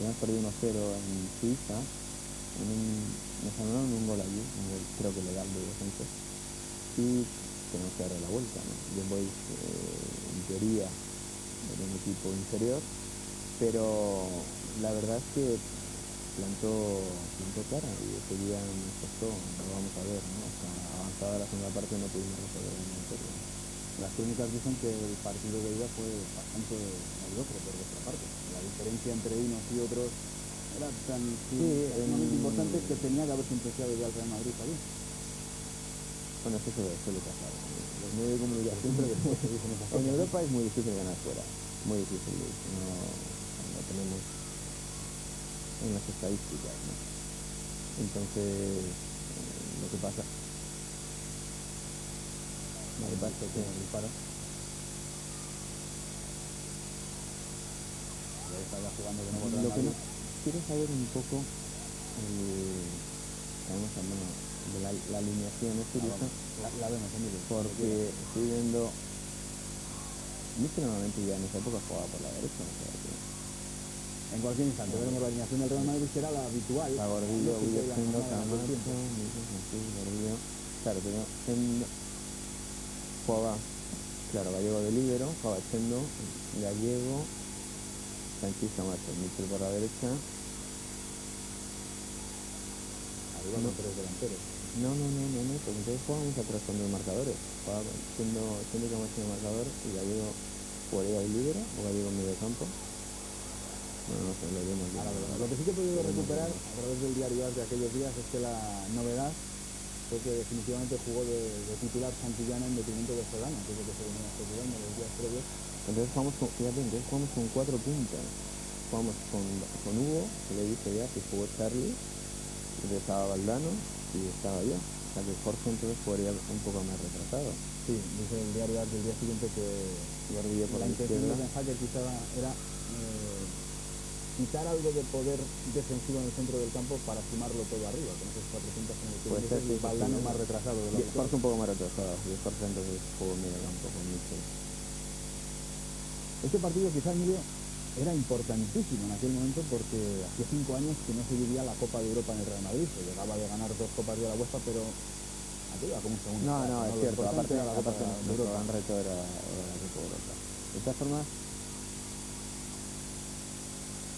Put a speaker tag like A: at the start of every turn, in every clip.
A: habíamos perdido 1-0 en Suiza, nos anularon un gol allí, un gol creo que legal de defensa, y tenemos que darle la vuelta, ¿no? Young Boys, en teoría, era un equipo inferior, pero la verdad es que plantó cara y ese día nos costó, lo vamos a ver, ¿no? Hasta avanzada la segunda parte no pudimos resolver el ministerio.
B: Las crónicas dicen que el partido de ida fue bastante mediocre por vuestra parte. La diferencia entre unos y otros era tan sumamente importante que tenía que haber sentenciado ya el Real Madrid allí.
A: Bueno, eso suele pasar. Los medios de comunicación en Europa es muy difícil ganar fuera, muy difícil, no tenemos en las estadísticas, ¿no? Entonces, lo que pasa que el disparo
B: Ya estaba jugando de nuevo
A: lo que no quiero saber un poco de la alineación es curiosa,
B: la vemos, Emilio,
A: porque estoy viendo normalmente ya en esa época jugaba por la derecha, o sea, que
B: en cualquier instante veremos la alineación del Real Madrid, será la habitual.
A: está Gordillo, Villacendo, Camacho, Gordillo, claro, pero jugaba, claro, Gallego de líbero, jugaba Chendo, Gallego, Sánchez, Camacho, Michel por la derecha.
B: Arriba con tres delanteros.
A: No, porque entonces jugábamos atrás con dos marcadores. Jugaba Chendo y Camacho de marcador y Gallego jugaría de líbero o Gallego en medio campo. Bueno, no sé, lo vemos bien.
B: Lo que sí que he podido recuperar a través del diario de aquellos días es que la novedad fue que definitivamente jugó de titular Santillana en detrimento de Solana, que es lo que se venía especulando los días previos.
A: Entonces jugamos con 4 puntas. Jugamos con Hugo, que le dije ya que jugó Charlie, y estaba Valdano y estaba yo. O sea que Jorge entonces jugaría un poco más retrasado.
B: Sí, dice el diario del día siguiente que
A: Gordillo por la
B: intención
A: izquierda.
B: de pensar que quizá era quitar algo de poder defensivo en el centro del campo para sumarlo todo arriba, con esos 4 puntas en el que
A: Puede ser,
B: el Valdano más retrasado de la
A: Jorge un poco más retrasado, y Jorge entonces jugó medio campo con Michel.
B: Este partido quizá, Emilio, era importantísimo en aquel momento porque hacía 5 años que no se vivía la Copa de Europa en el Real Madrid. Se llegaba de ganar 2 Copas de la UEFA, pero aquello era como un segundo.
A: No, es cierto, aparte
B: nuestro
A: gran reto era la Copa de Europa. De todas formas,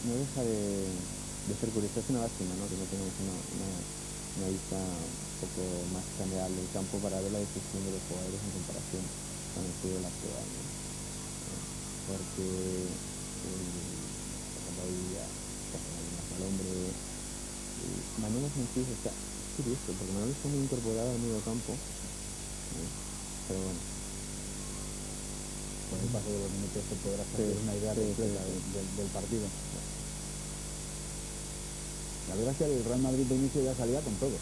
A: no deja de ser curioso, es una lástima, ¿no? Que no tengamos una vista un poco más general del campo para ver la distribución de los jugadores en comparación con el fútbol actual, ¿no? Porque hoy ya más al hombre, Manuel Sánchez está curioso, porque Manuel está muy incorporado al medio campo, pero bueno.
B: Con el paso de los minutos se podrá hacer una idea completa del partido. La verdad es que el Real Madrid de inicio ya salía con todo.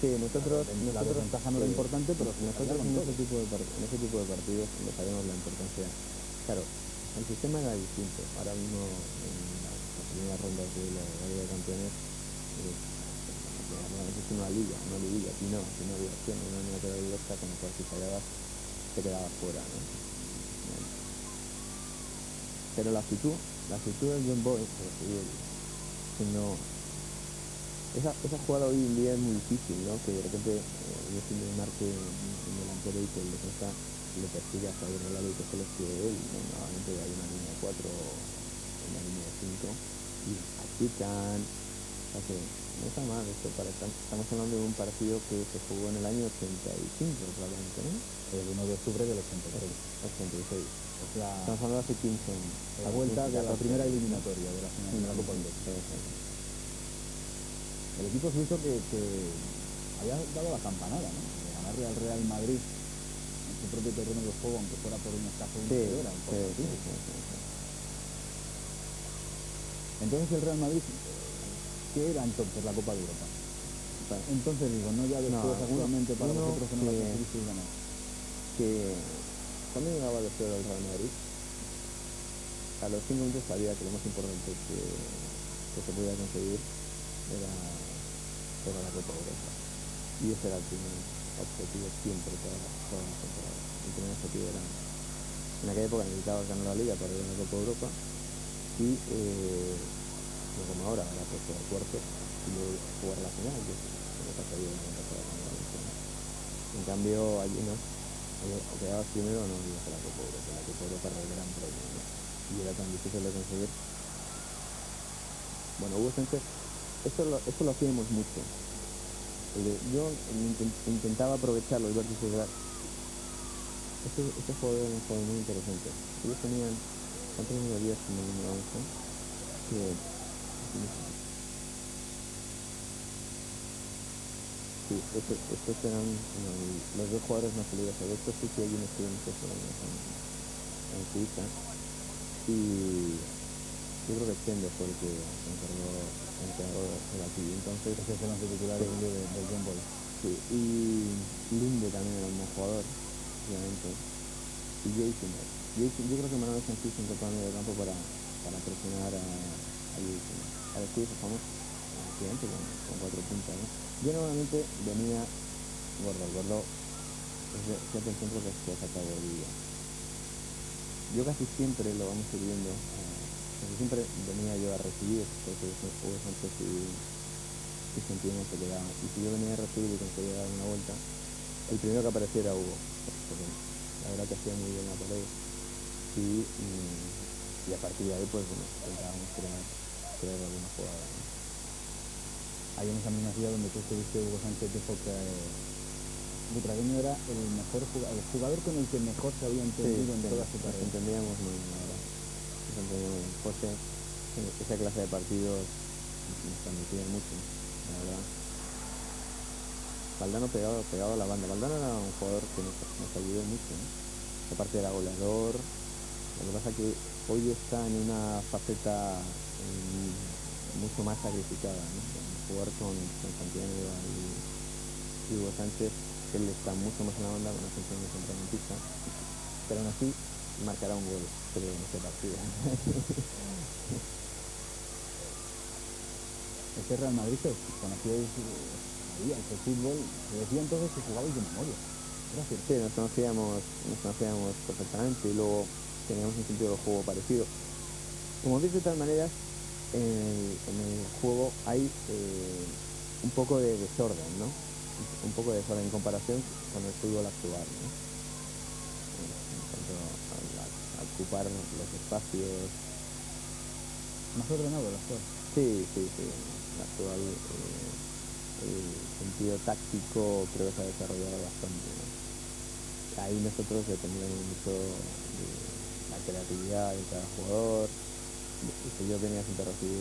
A: Sí, nosotros
B: la desventaja no era importante, pero
A: nosotros en ese tipo de partidos le sabemos la importancia. Claro, el sistema era distinto. Ahora mismo en las primeras rondas de la Liga de Campeones es una liga, una liguilla, y no había opción, una eliminatoria directa, con lo cual si fallabas te quedabas fuera, ¿no? Pero la actitud del John Boy, esa jugada hoy en día es muy difícil, ¿no? Que de repente defiende un marque en delantero y que el defensa le persigue hasta el lado y que se lo esquive él, ¿no? Normalmente hay una línea de 4 o una línea de 5 y achican, o sea que no está mal esto. Estamos hablando de un partido que se jugó en el año 85 probablemente, ¿no?
B: El 1 de octubre del 86.
A: Estamos hablando de hace 15 años.
B: La vuelta de la primera eliminatoria de la final de la Copa del Mundo. El equipo suizo que había dado la campanada, ¿no? De ganarle al Real Madrid en su propio terreno de juego, aunque fuera por un escaso de hora. Entonces el Real Madrid, ¿qué era entonces la Copa de Europa? Entonces digo, no ya después actualmente para vosotros que no la conseguisteis ganar.
A: Que cuando llegaba de fuera del Real Madrid, a los 5 minutos sabía que lo más importante que se podía conseguir era la Copa de Europa. Y ese era el primer objetivo siempre, todas las temporadas. El primer objetivo era, en aquella época necesitaba ganar la Liga para ir a la Copa de Europa, y no como ahora puedes jugar cuarto y luego jugar la final, que es lo que pasa ahí en la pasada con Valencia, ¿no? En cambio, allí no, o quedabas primero o no ibas a la Copa Europa, la Copa Europa era el gran premio, ¿no? Y era tan difícil de conseguir. Bueno, Hugo Sánchez, eso lo hacíamos mucho. Yo intentaba aprovechar los vértices de este juego era un juego muy interesante. Ellos tenían tantos melodías como el número 11 que sí, estos eran los dos jugadores más peligrosos. De hecho, sí que allí no estuvimos en Suiza. Y yo creo que Stende fue el que se encargó de la TV. Entonces,
B: Ese es el once titular
A: sí,
B: del John Boy.
A: sí, y Linde también era un buen jugador, obviamente. Y Jason, yo creo que Manuel Sánchez se encontró en el campo para presionar a Jason. A después estamos accidente con 4 puntas, ¿no? Yo normalmente venía Gordo, siempre el centro que se ha sacado el día. Yo casi siempre lo vamos a ir viendo, casi siempre venía yo a recibir, porque Hugo Sánchez y Santillana se quedaban. Y si yo venía a recibir y conseguía dar una vuelta, el primero que apareciera era Hugo, porque la verdad que hacía muy bien la pared. Y a partir de ahí, pues bueno, intentábamos crear alguna jugada, ¿no?
B: Hay en esa misma ciudad donde tú estuviste, Hugo Sánchez dijo que Butragueño era el jugador con el que mejor se había entendido en toda su
A: Nos
B: carrera.
A: entendíamos muy bien, la verdad. Nos entendíamos muy bien. José, esa clase de partidos nos transmitían mucho, la verdad. Valdano pegado a la banda. Valdano era un jugador que nos ayudó mucho, ¿no? Aparte era goleador. Lo que pasa es que hoy está en una faceta mucho más sacrificada, ¿no? Jugar con Santillana y Hugo Sánchez, él está mucho más en la banda con la función de centrocampista, pero aún así marcará un gol, creo, en este partido.
B: Este Real Madrid conocíais el fútbol, se decía entonces que jugabais de memoria. Era cierto.
A: Sí, nos conocíamos perfectamente y luego teníamos un sentido del juego parecido. Como veis, de todas maneras, en el juego hay un poco de desorden, ¿no? Un poco de desorden en comparación con el fútbol actual, ¿no? En cuanto a ocupar los espacios.
B: Más ordenado el actual.
A: Sí. El actual el sentido táctico creo que se ha desarrollado bastante, ¿no? Ahí nosotros dependíamos mucho de la creatividad de cada jugador. Y si yo tenía siempre a recibir,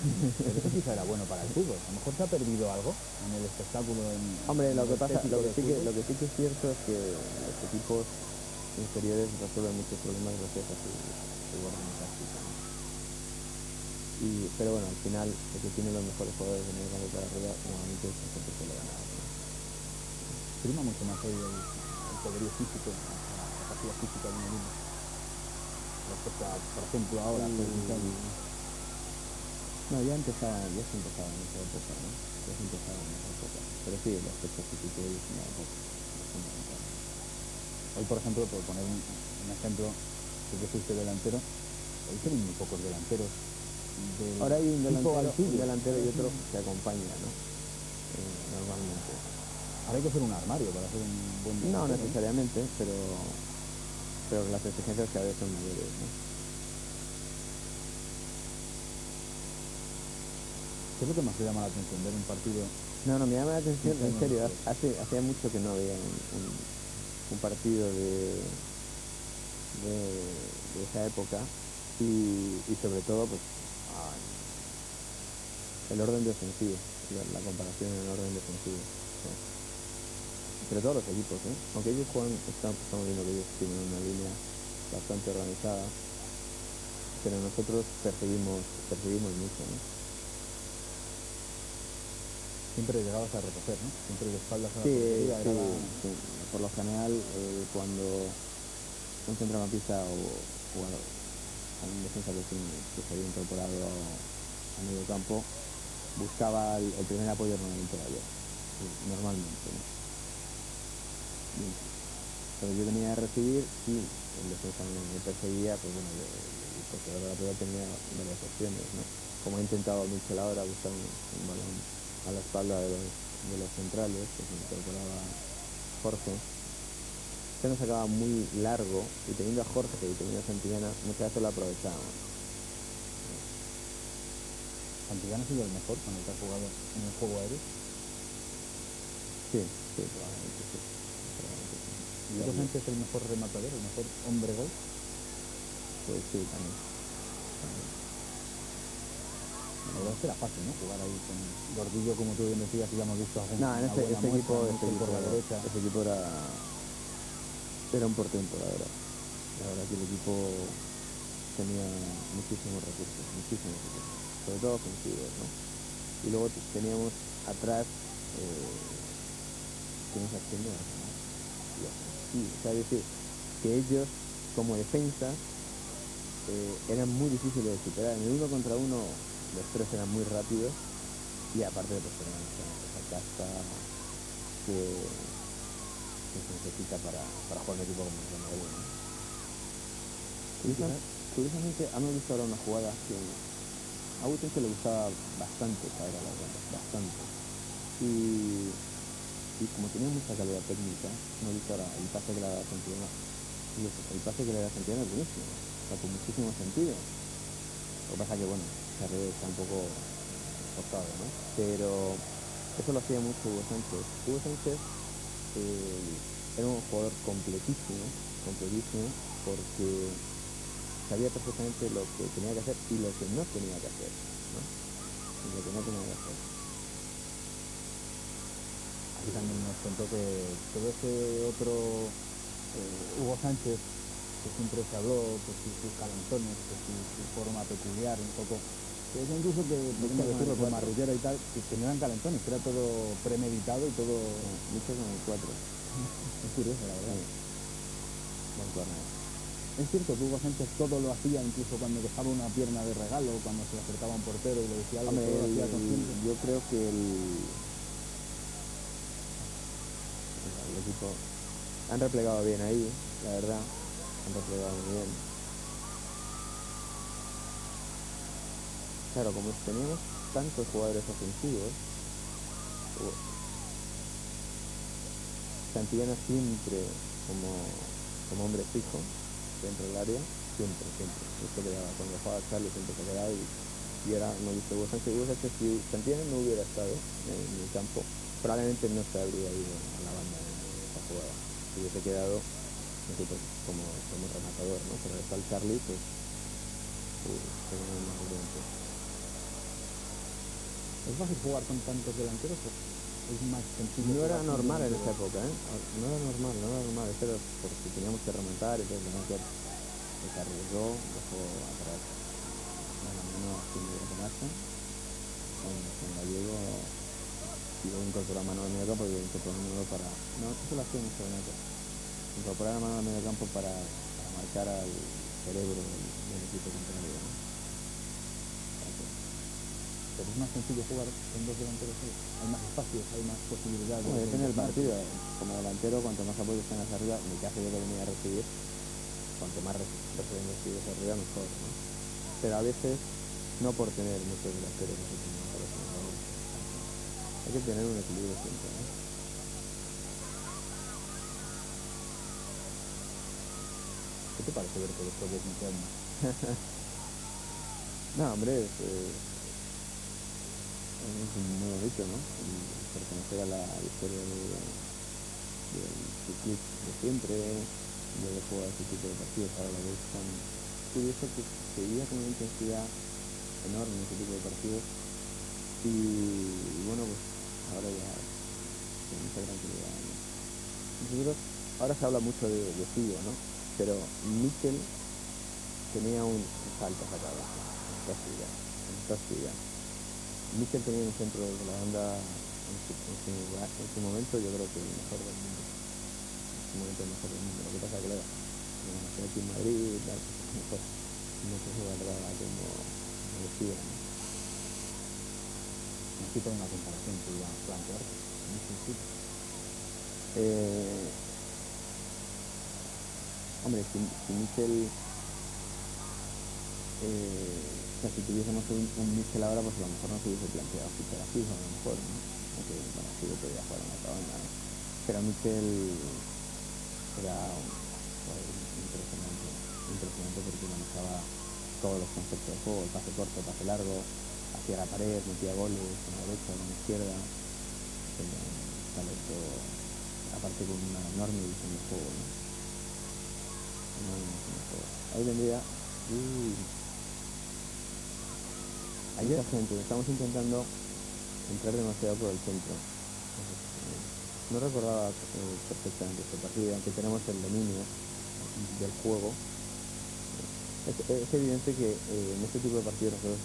B: Pero eso quizá era bueno para el fútbol. A lo mejor se ha perdido algo en el espectáculo.
A: Hombre, lo que
B: estético del
A: sí
B: fútbol.
A: que es cierto es que los equipos inferiores resuelven muchos problemas gracias a su orden táctico, ¿no? Pero bueno, al final, el que tiene los mejores jugadores en el campo para arriba, normalmente siempre suele ganar, ¿no?
B: Prima mucho más hoy el poderío físico, la capacidad física de un equipo. Respecto a, por ejemplo, ahora.
A: No, ya se empezaba en esa época, ¿no? Ya se empezaba en esa época. Pero sí, el aspecto físico es una época fundamental.
B: Hoy, por ejemplo, por poner un ejemplo, tú que fuiste delantero, hoy tienen muy pocos delanteros.
A: Ahora hay un
B: tipo
A: delantero y otro que acompaña, ¿no? Normalmente.
B: Ahora hay que hacer un armario para hacer un buen delantero.
A: No necesariamente, pero las exigencias cada vez son mayores, ¿no?
B: ¿Qué es lo que más te llama la atención ver un partido?
A: No, me llama la atención, en serio, hacía mucho que no veía un partido de esa época y sobre todo pues el orden defensivo, la comparación en el orden defensivo, ¿no? Entre todos los equipos, ¿eh? Aunque ellos estamos viendo que ellos tienen una línea bastante organizada, pero nosotros perseguimos mucho, ¿no?
B: Siempre llegabas a recoger, ¿no? Siempre de espaldas a la
A: portería.
B: Sí.
A: Por lo general, cuando un centrocampista o un defensa que se había incorporado a medio campo buscaba el primer apoyo normalmente era yo, normalmente, ¿no? Pero yo venía a recibir y el defensa me perseguía, pues bueno, yo porque la pelota tenía varias opciones, ¿no? Como ha intentado Michel ahora buscar un balón a la espalda de los centrales, que se incorporaba Jorge, se nos acaba muy largo, y teniendo a Jorge y teniendo a Santillana, muchas veces lo aprovechábamos.
B: Santillana ha sido el mejor con el que ha jugado en el juego aéreo.
A: Sí, probablemente sí.
B: ¿Y Hugo Sánchez es el mejor rematador, el mejor hombre gol?
A: Pues sí, también.
B: La verdad es que era fácil, ¿no? Jugar ahí con Gordillo, como tú bien decías, y ya hemos visto a
A: No, en ese equipo era un portemporadero. La verdad que el equipo tenía muchísimos recursos, sobre todo ofensivos, ¿no? Y luego teníamos atrás tienes haciendo, ¿no? Sí, o sea, es decir, que ellos como defensa eran muy difíciles de superar. En el 1 contra 1 los tres eran muy rápidos y aparte pues tenían esa casta que se necesita para jugar un equipo como el Real Madrid, ¿no? Curiosamente, hemos visto ahora una jugada que a Guten se le gustaba bastante caer a las bandas, bastante. Y como tenía mucha calidad técnica, hemos visto ahora el pase que le da a Santillana. El pase que le da a Santillana es buenísimo, o sea, con muchísimo sentido. Lo que pasa que, bueno, Carrera está un poco forzado, ¿no? Pero eso lo hacía mucho Hugo Sánchez. Hugo Sánchez era un jugador completísimo, porque sabía perfectamente lo que tenía que hacer y lo que no tenía que hacer, ¿no? Y lo que no tenía que hacer.
B: Aquí también nos contó que todo ese otro Hugo Sánchez, que siempre se habló, pues sus calentones, su forma peculiar, un poco, que incluso que, podemos decirlo, con marrullera y tal, que no eran calentones, que era todo premeditado y todo...
A: Mucho con el 4.
B: Es curioso, la verdad.
A: Buen córner.
B: Es cierto que Hugo Sánchez todo lo hacía, incluso cuando dejaba una pierna de regalo, cuando se le acercaba un portero y le decía algo, todo lo hacía consciente.
A: Yo creo que el equipo han replegado bien ahí, la verdad, han replegado muy bien. Claro, como teníamos tantos jugadores ofensivos, Santillana siempre como hombre fijo dentro del área, siempre. Esto quedaba, cuando jugaba Charlie siempre se quedaba y ahora no visto Hugo Sánchez. Si Santillana no hubiera estado en el campo, probablemente no se habría ido a la banda de esta jugada. Si hubiese quedado como rematador, ¿no? Pero está el Charlie, pues tenemos más evidente.
B: ¿Es fácil jugar con tantos delanteros? Es más sencillo.
A: No era normal en esa época, ¿eh? No era normal. Eso era porque teníamos que remontar y todo. Se cargó, dejó atrás mano haciendo de Tomasa con Gallego y luego incorporó a mano al medio campo y incorporó a mano para... No, eso lo hacía en ese momento. Incorporar a mano al medio campo para marcar al cerebro del equipo contrario, ¿no?
B: Pero es más sencillo jugar con dos delanteros, hay más espacios, hay más posibilidades.
A: Bueno, depende del partido. Como delantero, cuanto más apoyos tengas arriba, en mi caso yo que venía a recibir, cuanto más recibes arriba, mejor, ¿no? Pero a veces, no por tener muchos delanteros, hay que tener un equilibrio siempre, ¿no?
B: ¿Qué te parece ver todo esto de 15 años?
A: No, hombre, es muy bonito, ¿no? Y pertenecer a la historia del club de siempre, de jugar ese tipo de partidos. Ahora lo ves tan curioso que se vivía con una intensidad enorme ese tipo de partidos y bueno, pues ahora ya con mucha tranquilidad, ¿no? Nosotros, ahora se habla mucho de Figo, ¿no? Pero Michel tenía un salto a la cabeza, esta ciudad. Michel tenía un centro de la banda en su momento, yo creo que el mejor del mundo. En su momento el mejor del mundo. Lo que pasa es que claro, como nació aquí en Madrid, tal, pues mejor no se valoraba como decía, ¿no?
B: Necesito una comparación que iba a plantearte. Muy sencillo.
A: Hombre, si Michel o sea, si tuviésemos un Michel ahora, pues a lo mejor no se hubiese planteado fichar a Fijo, a lo mejor, ¿no? Aunque, bueno, Fijo podría jugar en otra banda, ¿no? Pero Michel era un jugador impresionante porque manejaba todos los conceptos de juego, el pase corto, el pase largo, hacia la pared, metía goles con la derecha, con la izquierda, tenía un talento, aparte con una enorme visión de juego, ¿no? Hoy en día, hay mucha gente, estamos intentando entrar demasiado por el centro. Entonces, no recordaba perfectamente este partido, aunque tenemos el dominio del juego. Es evidente que en este tipo de partidos nosotros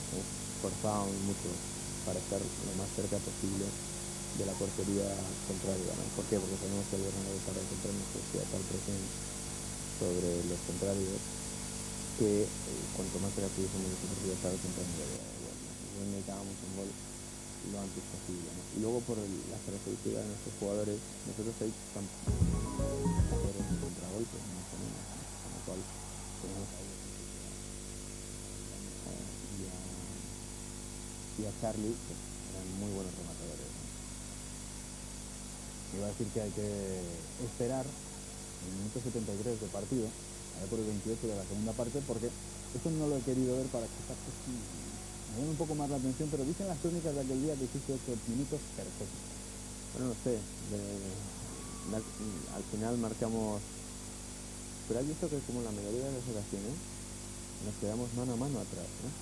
A: forzábamos mucho para estar lo más cerca posible de la portería contraria, ¿no? ¿Por qué? Porque tenemos que el Bernabéu para encontrarnos tal presión sobre los contrarios que cuanto más era tuviésemos de superioridad estaba encontrando de gol, ¿no? Entonces necesitábamos un gol lo antes posible, ¿no? Y luego por las características de nuestros jugadores, nosotros ahí jugadores en contragolpe, más o menos, ¿no? Con lo cual tenemos ahí y a Charlie, pues, eran muy buenos rematadores, ¿no?
B: Iba a decir que hay que esperar el minuto 73 de partido, allá por el 28 de la segunda parte, porque esto no lo he querido ver para que me llame un poco más la atención, pero dicen las crónicas de aquel día que hiciste 8 minutos perfectos.
A: Bueno, no sé, al final marcamos, pero has visto que como la mayoría de las ocasiones nos quedamos mano a mano atrás, ¿no?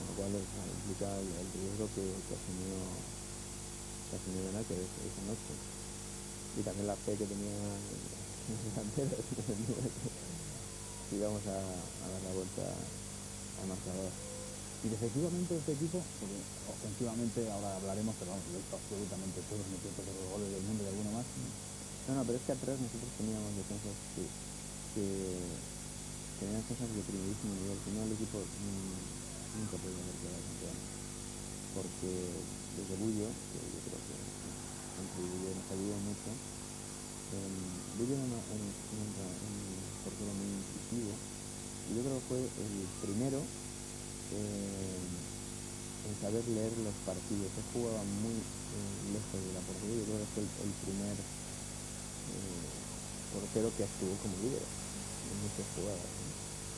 A: Con lo cual implica el riesgo que asumió Ana, que es esa noche. Y también la fe que tenía los delanteros que íbamos a dar la vuelta al marcador.
B: Y efectivamente este equipo, porque ofensivamente ahora hablaremos, pero vamos, absolutamente todos metió todos los goles del mundo y alguno más.
A: No, pero es que atrás nosotros teníamos defensas que tenían cosas de primerísimo nivel, que no el equipo nunca podía haber quedado campeón. Porque desde Bullo, que yo creo que contribuyó, nos ayudó mucho, Bullo era un portero muy intuitivo, y yo creo que fue el primero en saber leer los partidos. Él jugaba muy lejos de la portería, yo creo que fue el primer portero que actuó como líder en muchas jugadas, ¿no?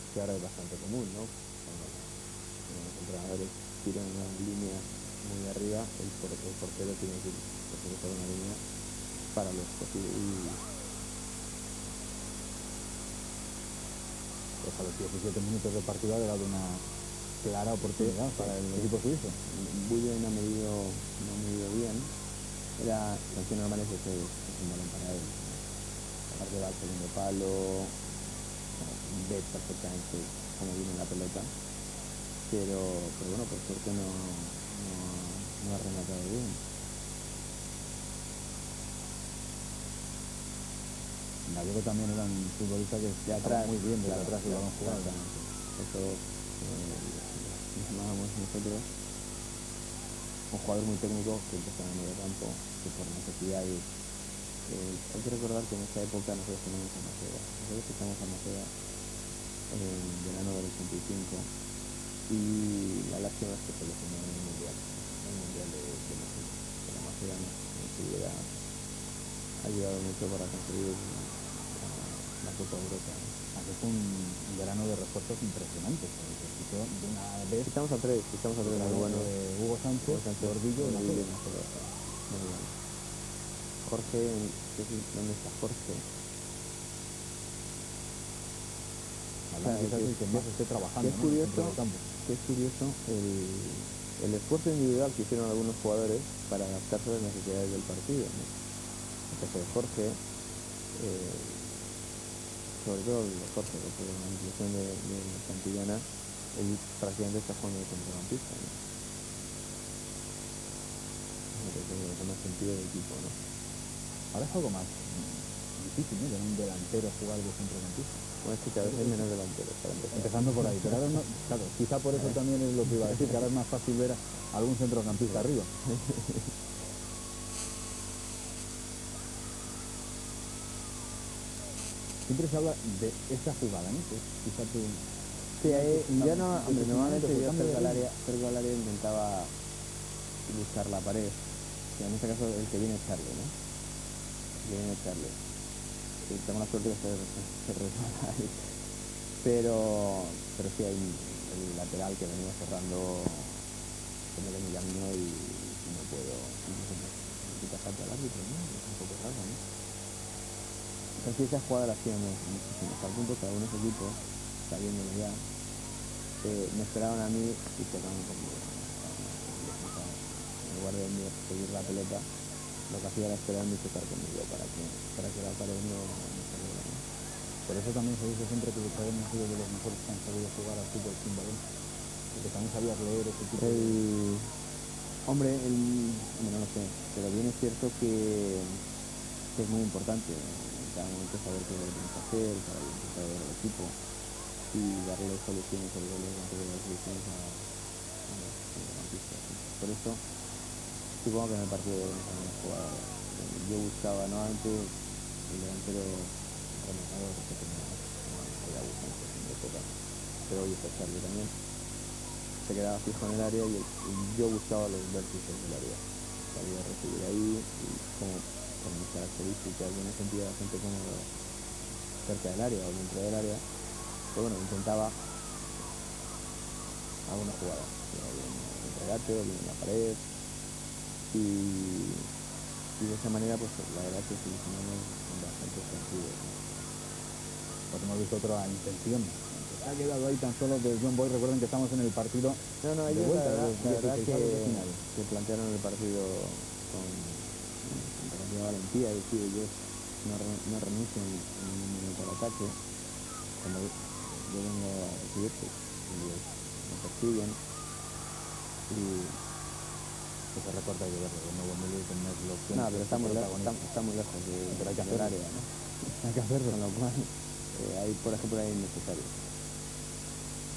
A: Que ahora es bastante común, ¿no? Cuando los entrenadores tiran una línea muy arriba, el portero tiene que ir por una línea para los posibles.
B: Pues a los 17 minutos de partido ha dado una clara oportunidad para el equipo suizo.
A: Bullo no ha medido bien. Era sanción normal, es un balón para él. Aparte va al segundo palo, ve perfectamente cómo viene la pelota, pero bueno, por suerte no ha rematado bien.
B: Gallego también era un futbolista que
A: de atrás,
B: muy bien desde atrás del balón jugado.
A: Eso llamábamos nosotros un jugador muy técnico que empezó en el medio campo, que por necesidades. Hay que recordar que en esa época nosotros teníamos a Maceda. Nosotros fichamos a Maceda en verano del 85 y la lástima es que se lesionó en el Mundial de México. Pero Maceda nos hubiera ayudado mucho para conseguir la Copa Europa, ¿no?
B: Aquí fue un verano de refuerzos impresionantes, porque se quitó de una vez.
A: Estamos a tres muy buenos.
B: Hugo Sánchez, Gordillo y
A: Maceda. Muy bueno. Jorge, ¿dónde está Jorge?
B: Quizás el que más esté trabajando,
A: es curioso el esfuerzo individual que hicieron algunos jugadores para adaptarse a las necesidades del partido, ¿no? El caso de Jorge, sobre todo Jorge, por la inclusión de Santillana, él prácticamente está jugando de centrocampista, ¿no? Con más sentido de equipo, ¿no?
B: Ahora es algo más difícil, ¿no? De un delantero jugar de centrocampista.
A: Bueno, es que cada vez hay menos delanteros para empezar.
B: Empezando por ahí, pero ahora no, claro, quizá por eso también es lo que iba a decir, que ahora es más fácil ver a algún centrocampista arriba. Siempre se habla de esta jugada, ¿no? Que quizá tu
A: Sí, ahí, yo no,
B: de
A: hombre,
B: ese
A: normalmente
B: momento,
A: yo
B: cambio de ritmo.
A: cerca del área intentaba buscar la pared. O sea, en este caso el que viene es Charlie, ¿no? El que viene es Charlie. Y tengo la suerte de ser resbala ahí. Pero sí hay el lateral que venía cerrando como que mi camino y no puedo, no quita falta al árbitro, ¿no? Es un poco raro, ¿no? Entonces esa jugada la hacíamos muchísimo, al punto que algunos equipos, sabiéndolo ya, me esperaban a mí y tocaban conmigo, ¿no? En lugar de seguir la pelota, lo que hacía era esperarme y tocar conmigo para que la pared no saliera, ¿no?
B: Por eso también se dice siempre que Israel ha sido de los mejores que han sabido jugar al fútbol sin balón. Porque también sabías leer ese tipo de...
A: Hombre, no lo sé, pero bien es cierto que es muy importante en cada momento saber qué es lo que tienes que hacer para identificar al equipo y darle soluciones al gol, darle soluciones a los centrocampistas. Por eso, supongo que en el partido de las jugadas yo buscaba nuevamente el delantero rematador que tenía de época, pero hoy está Charlie también. Se quedaba fijo en el área y yo buscaba los vértices del área. Sabía recibir ahí y como con mis características yo me sentía bastante cómodo cerca del área o dentro del área, pero bueno, intentaba alguna jugada, un regate o en la pared y de esa manera pues la verdad que solucionamos bastante partidos, ¿no?
B: Pues hemos visto otra intención. Ha quedado ahí tan solo de John Boy. Recuerden que estamos en el partido
A: No,
B: de
A: ellos
B: vuelta de los
A: la verdad
B: 16avos de final.
A: que plantearon el partido con relativa valentía, es decir, ellos no renuncian en ningún momento al ataque, como yo vengo a recibir, pues ellos me persiguen y
B: Que se recorta y de verlo. De nuevo, Emilio, y tener la opción.
A: no, pero está muy lejos
B: Pero hay que
A: del
B: hacerlo.
A: área, ¿no?
B: Hay que hacerlo.
A: Con lo cual, ahí por ejemplo era innecesario.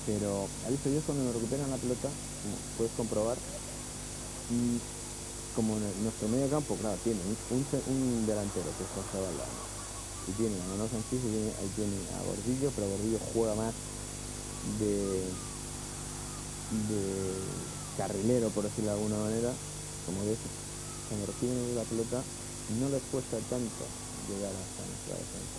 A: Pero a visto ellos cuando nos recuperan la pelota, como puedes comprobar, como en nuestro medio campo, claro, tiene un delantero que es José Valdano, y tiene a Manolo Sanchís y ahí tiene a Gordillo, pero Gordillo juega más de carrilero, por decirlo de alguna manera, como de eso. Cuando reciben la pelota no les cuesta tanto llegar hasta nuestra defensa,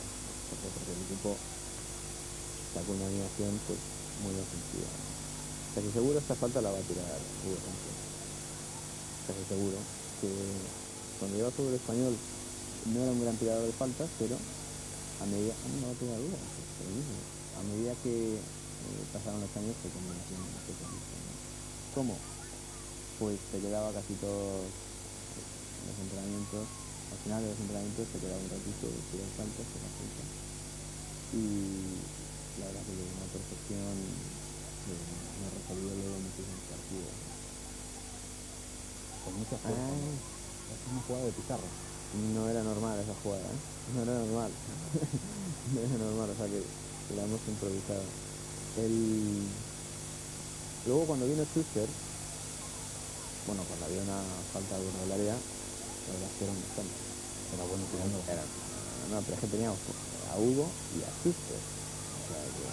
A: porque el equipo está con una animación pues muy ofensiva, ¿no? O sea que seguro esta falta la va a tirar Hugo Sánchez. Casi seguro que cuando llegó a fútbol español no era un gran tirador de faltas, pero a medida, no tengo duda, pero mismo, a medida que pasaron los años se convirtió en un especialista, ¿no? ¿Cómo? Pues se quedaba casi todos los entrenamientos, al final de los entrenamientos se quedaba un ratito de tirar faltas, se la falta, y la verdad que de una perfección me resolvió luego muchísimos partidos.
B: Con mucha fuerza. Es una jugada de pizarra.
A: No era normal esa jugada, ¿eh? No era normal. No era normal, o sea que la hemos improvisado. Luego cuando vino Schuster, bueno, cuando había una falta dentro del área, la verdad es que era un escándalo.
B: Era bueno tirando.
A: No, pero es que teníamos a Hugo y a Schuster. O sea que,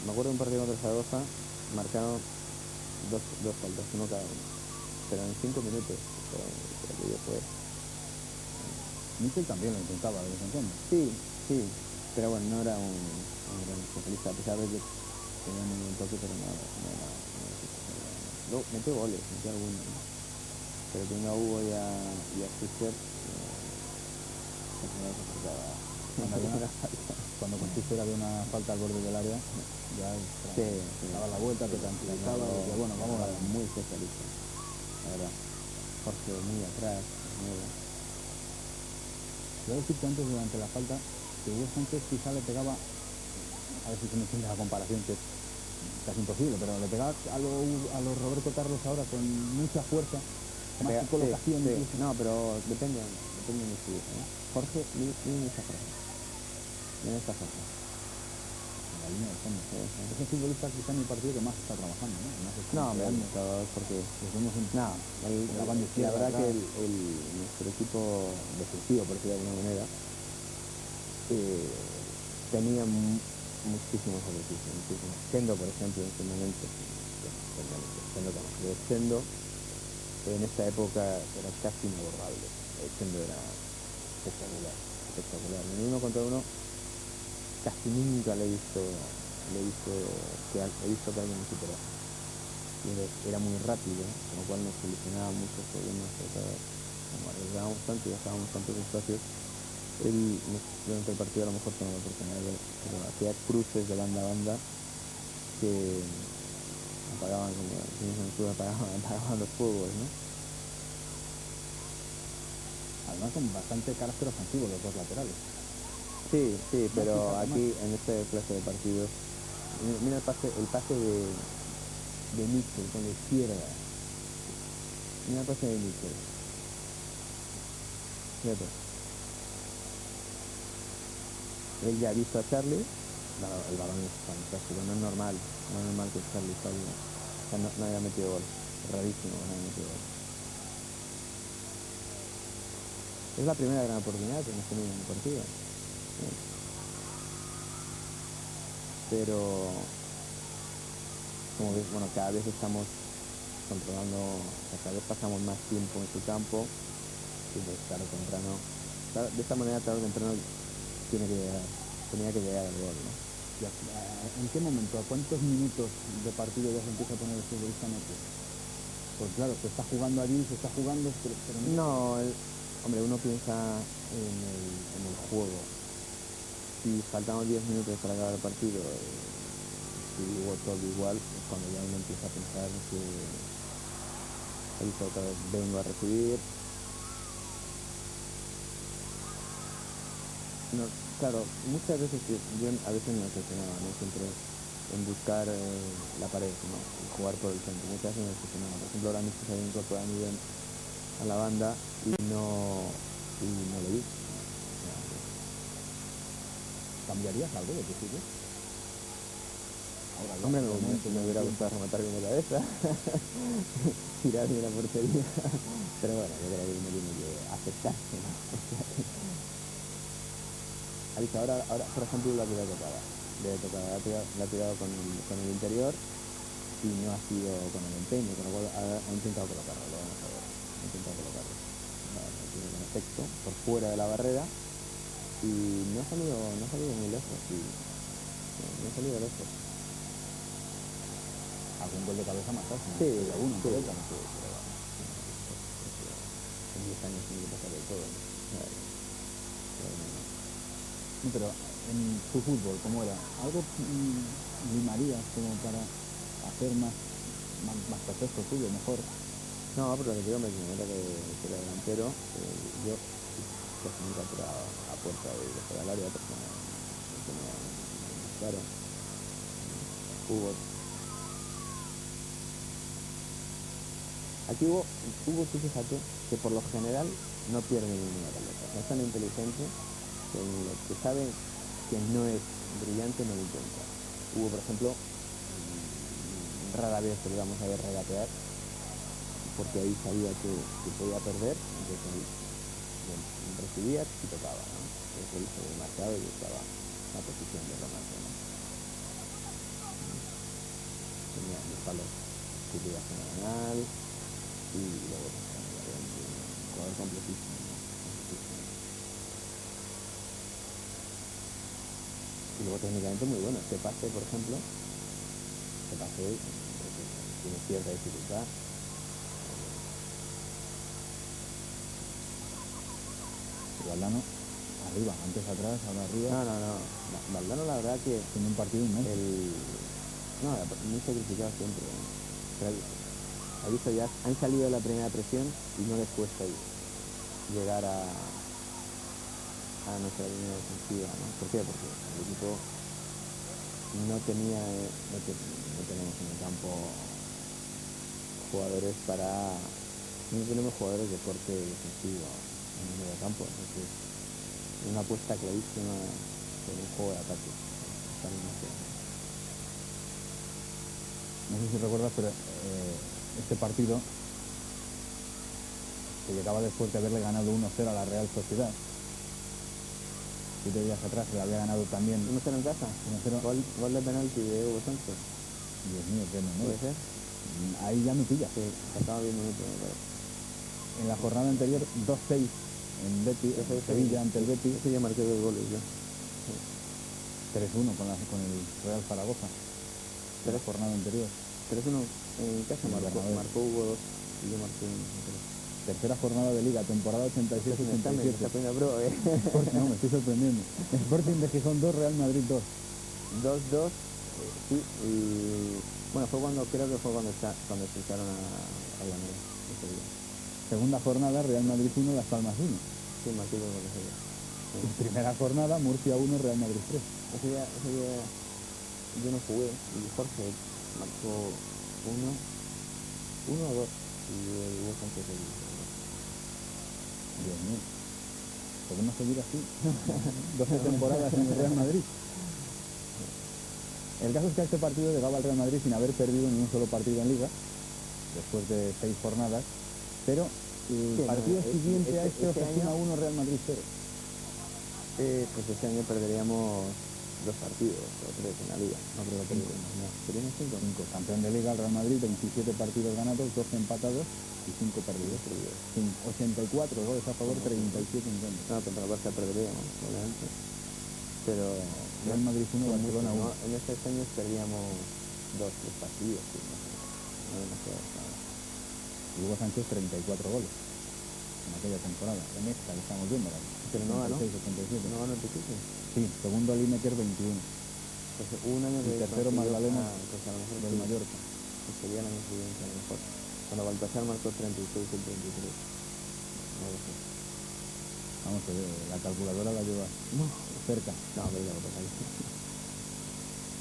A: me acuerdo de un partido contra Zaragoza, marcaron dos faltas, uno cada uno. Pero en 5 minutos, creo que yo fue.
B: Michel también lo intentaba de vez en cuando.
A: Sí, pero bueno, no era un gran especialista, a pesar de que tenía muy buen toque, pero no era luego metió goles, metió algunos, ¿no? Pero tengo a Hugo y a Schuster, no se acercaba.
B: Cuando con Schuster había una falta al borde del área, ya daba la vuelta, te tranquilizaba y decía, bueno, vamos a ver.
A: Muy especialista, la verdad. Jorge muy atrás, nuevo.
B: Voy a decirte antes, durante la falta, que Hugo Sánchez quizá le pegaba, a ver si se me entiende la comparación, que es casi imposible, pero le pegaba a los Roberto Carlos ahora con mucha fuerza, más que colocación.
A: Sí. No, pero depende de su Jorge, miren esta frase. Miren esta frase.
B: La línea de fondo. Es el futbolista quizá en el partido que más está trabajando, ¿no?
A: No, hombre, porque
B: la banda
A: la
B: izquierda.
A: verdad que nuestro equipo defensivo, por decirlo de alguna manera, tenía muchísimo sacrificio, muchísimo. Sendo, por ejemplo, en su momento, Sendo en esta época era casi inaborrable. Sendo era espectacular, espectacular. En uno contra uno casi nunca he visto que alguien me superara. Era muy rápido, con lo cual nos solucionaba muchos problemas. Como arriesgábamos tanto y dejábamos tantos espacios, él durante el partido a lo mejor tenía la oportunidad de ver, pero hacía cruces de banda a banda que apagaban, como decimos en el club, apagaban los fuegos, ¿no?
B: Además con bastante carácter ofensivo los dos laterales.
A: Sí, sí, pero aquí en este clase de partidos, mira el pase de Mitchell con la izquierda. Mira el pase de Mitchell. Fíjate. Él ya ha visto a Charlie, el balón es fantástico, no es normal que Charlie salga. O sea, no haya metido gol. Rarísimo que no haya metido gol. Es la primera gran oportunidad que hemos tenido en el partido. Sí. Pero, como ves, bueno, cada vez estamos controlando, o sea, cada vez pasamos más tiempo en su campo y pues tarde o temprano, de esta manera tarde o temprano tenía que llegar al gol, ¿no?
B: ¿En qué momento, a cuántos minutos de partido ya se empieza a poner el futbolista nervioso? Pues claro, se está jugando allí, se está jugando, pero
A: no. Hombre, uno piensa en el juego. Si faltaban 10 minutos para acabar el partido, si hubo todo igual, es cuando ya uno empieza a pensar que otra vez vengo a recibir. No, claro, muchas veces yo a veces me obsesionaba, ¿no? Siempre en buscar la pared, ¿no? Y jugar por el centro. Muchas veces me obsesionaba. Por ejemplo, ahora mismo se había incorporado muy bien a la banda y no lo vi. O sea,
B: ¿cambiarías algo de tu sitio?
A: Ahora, hombre, me hubiera gustado rematar bien de cabeza, tirar bien la portería, pero bueno, yo creo que uno tiene que aceptarse, ¿no? Ha dicho, ahora, por ejemplo, la tirada tocada. La ha tirado con el interior y no ha sido con el empeño, con lo cual ha intentado colocarlo, lo vamos a ver. Ha intentado colocarlo. Vale, tiene un efecto por fuera de la barrera y no ha salido muy lejos, sí. No ha salido lejos.
B: Algún gol de cabeza más fácil.
A: Sí,
B: alguno,
A: sí,
B: pero
A: pero vamos. En 10 años tiene que pasar de todo, ¿no?
B: No, pero en su fútbol, ¿cómo era? ¿Algo limarías como para hacer más perfecto el fútbol, mejor?
A: No, pero lo que digo, me era que era delantero, yo casi nunca tiraba a puerta de fuera del área porque no tenía claro. Fútbol. Aquí Hugo, tú fíjate que por lo general no pierde ninguna pelota. Es tan inteligente que lo que sabe que no es brillante no lo intenta. Hugo, por ejemplo, rara vez lo vamos a ver regatear porque ahí sabía que podía perder, entonces ahí recibía y tocaba, ¿no? Entonces él se marcaba y buscaba la posición de remate, ¿no? Tenía los palos que iba fenomenal y luego un jugador completísimo, ¿no? Y luego técnicamente muy bueno. Este pase, por ejemplo, tiene cierta dificultad.
B: Valdano, arriba, antes atrás, ahora arriba.
A: No. Valdano, la verdad que
B: en un partido inmenso.
A: Muy sacrificado siempre. Pero ha visto ya, han salido de la primera presión y no les cuesta llegar a nuestra línea defensiva, ¿no? ¿Por qué? Porque el equipo no tenemos en el campo jugadores de corte defensivo en el medio campo, entonces una apuesta clarísima por un juego de ataque.
B: No sé si recuerdas, pero este partido que llegaba después de haberle ganado 1-0 a la Real Sociedad. 7 días atrás, se la había ganado también
A: 1-0 en casa.
B: 1-0.
A: Gol de penalti de Hugo Sánchez.
B: Dios mío, qué memoria.
A: ¿Puede ser?
B: Ahí ya me pilla.
A: Sí, faltaba 10 minutos, me parece.
B: En la jornada anterior, 2-6 en Betis, en Sevilla ante el Betis.
A: Ese ya marqué 2 goles yo.
B: 3-1 con el Real Zaragoza. De la jornada anterior.
A: 3-1 en casa,
B: En el Bernabéu.
A: marcó Hugo 2 y yo marqué 1.
B: Tercera jornada de Liga, temporada 86-87. No, me estoy sorprendiendo. Sporting de Gijón 2, Real Madrid 2.
A: 2-2, sí, y bueno, creo que fue cuando se echaron a la media ese día.
B: Segunda jornada, Real Madrid 1, Las Palmas 1.
A: Sí, marqué 2 goles ese día.
B: Y primera jornada, Murcia 1, Real Madrid 3.
A: Ese día yo no jugué y Jorge marcó 1 o 2 y Hugo Sánchez el
B: Dios mío, ¿podemos seguir así? 12 temporadas en el Real Madrid. El caso es que a este partido llegaba el Real Madrid sin haber perdido ni un solo partido en Liga, después de 6 jornadas, pero el partido siguiente a este Osasuna 1, Real Madrid 0.
A: Pues este año perderíamos 2 partidos o 3 en la Liga. No creo que seríamos 5.
B: 5. Campeón de Liga, el Real Madrid, 27 partidos ganados, 12 empatados y 5 perdidos. 84 goles a favor, 37 en contra.
A: No, contra el Barça perderíamos, obviamente. Pero
B: Real Madrid 1, Barcelona 1.
A: En estos años perdíamos 2-3 partidos. Sí, no demasiado.
B: Hugo Sánchez 34 goles en aquella temporada, en esta que estamos viendo.
A: Pero no ganó.
B: 86-87.
A: No ganó el Pichichi.
B: Sí, segundo Lineker 21.
A: Pues un año
B: Y tercero Magdalena
A: pues a lo mejor
B: del Mallorca.
A: Pues sería el año siguiente a lo mejor. Cuando Baltasar marcó 36 y el 33. No lo sé.
B: Vamos a ver, la calculadora la lleva cerca.
A: No, pero ya lo pasa ahí.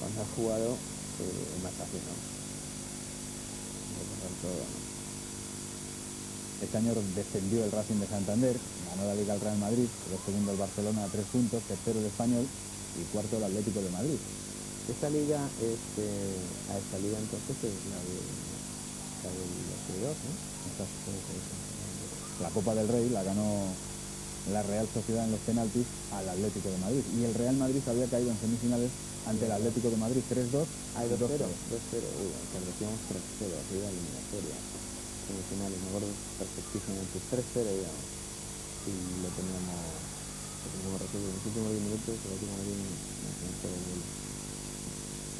A: Cuando has jugado es más fácil, ¿no? Recordar todo, ¿no?
B: Este año descendió el Racing de Santander, ganó la Liga al Real Madrid, quedó segundo el Barcelona a 3 puntos, tercero el Español y cuarto el Atlético de Madrid.
A: Esta liga a esta liga entonces es la de los playoffs, ¿no?
B: La Copa del Rey la ganó la Real Sociedad en los penaltis al Atlético de Madrid y el Real Madrid había caído en semifinales ante el Atlético de Madrid 3-2.
A: Hay 2-0. Perdíamos 3-0, aquella eliminatoria. Semifinales, me acuerdo perfectísimamente, 3-0 digamos, y lo teníamos resuelto en los últimos 10 minutos, el Atlético de Madrid nos metió el gol.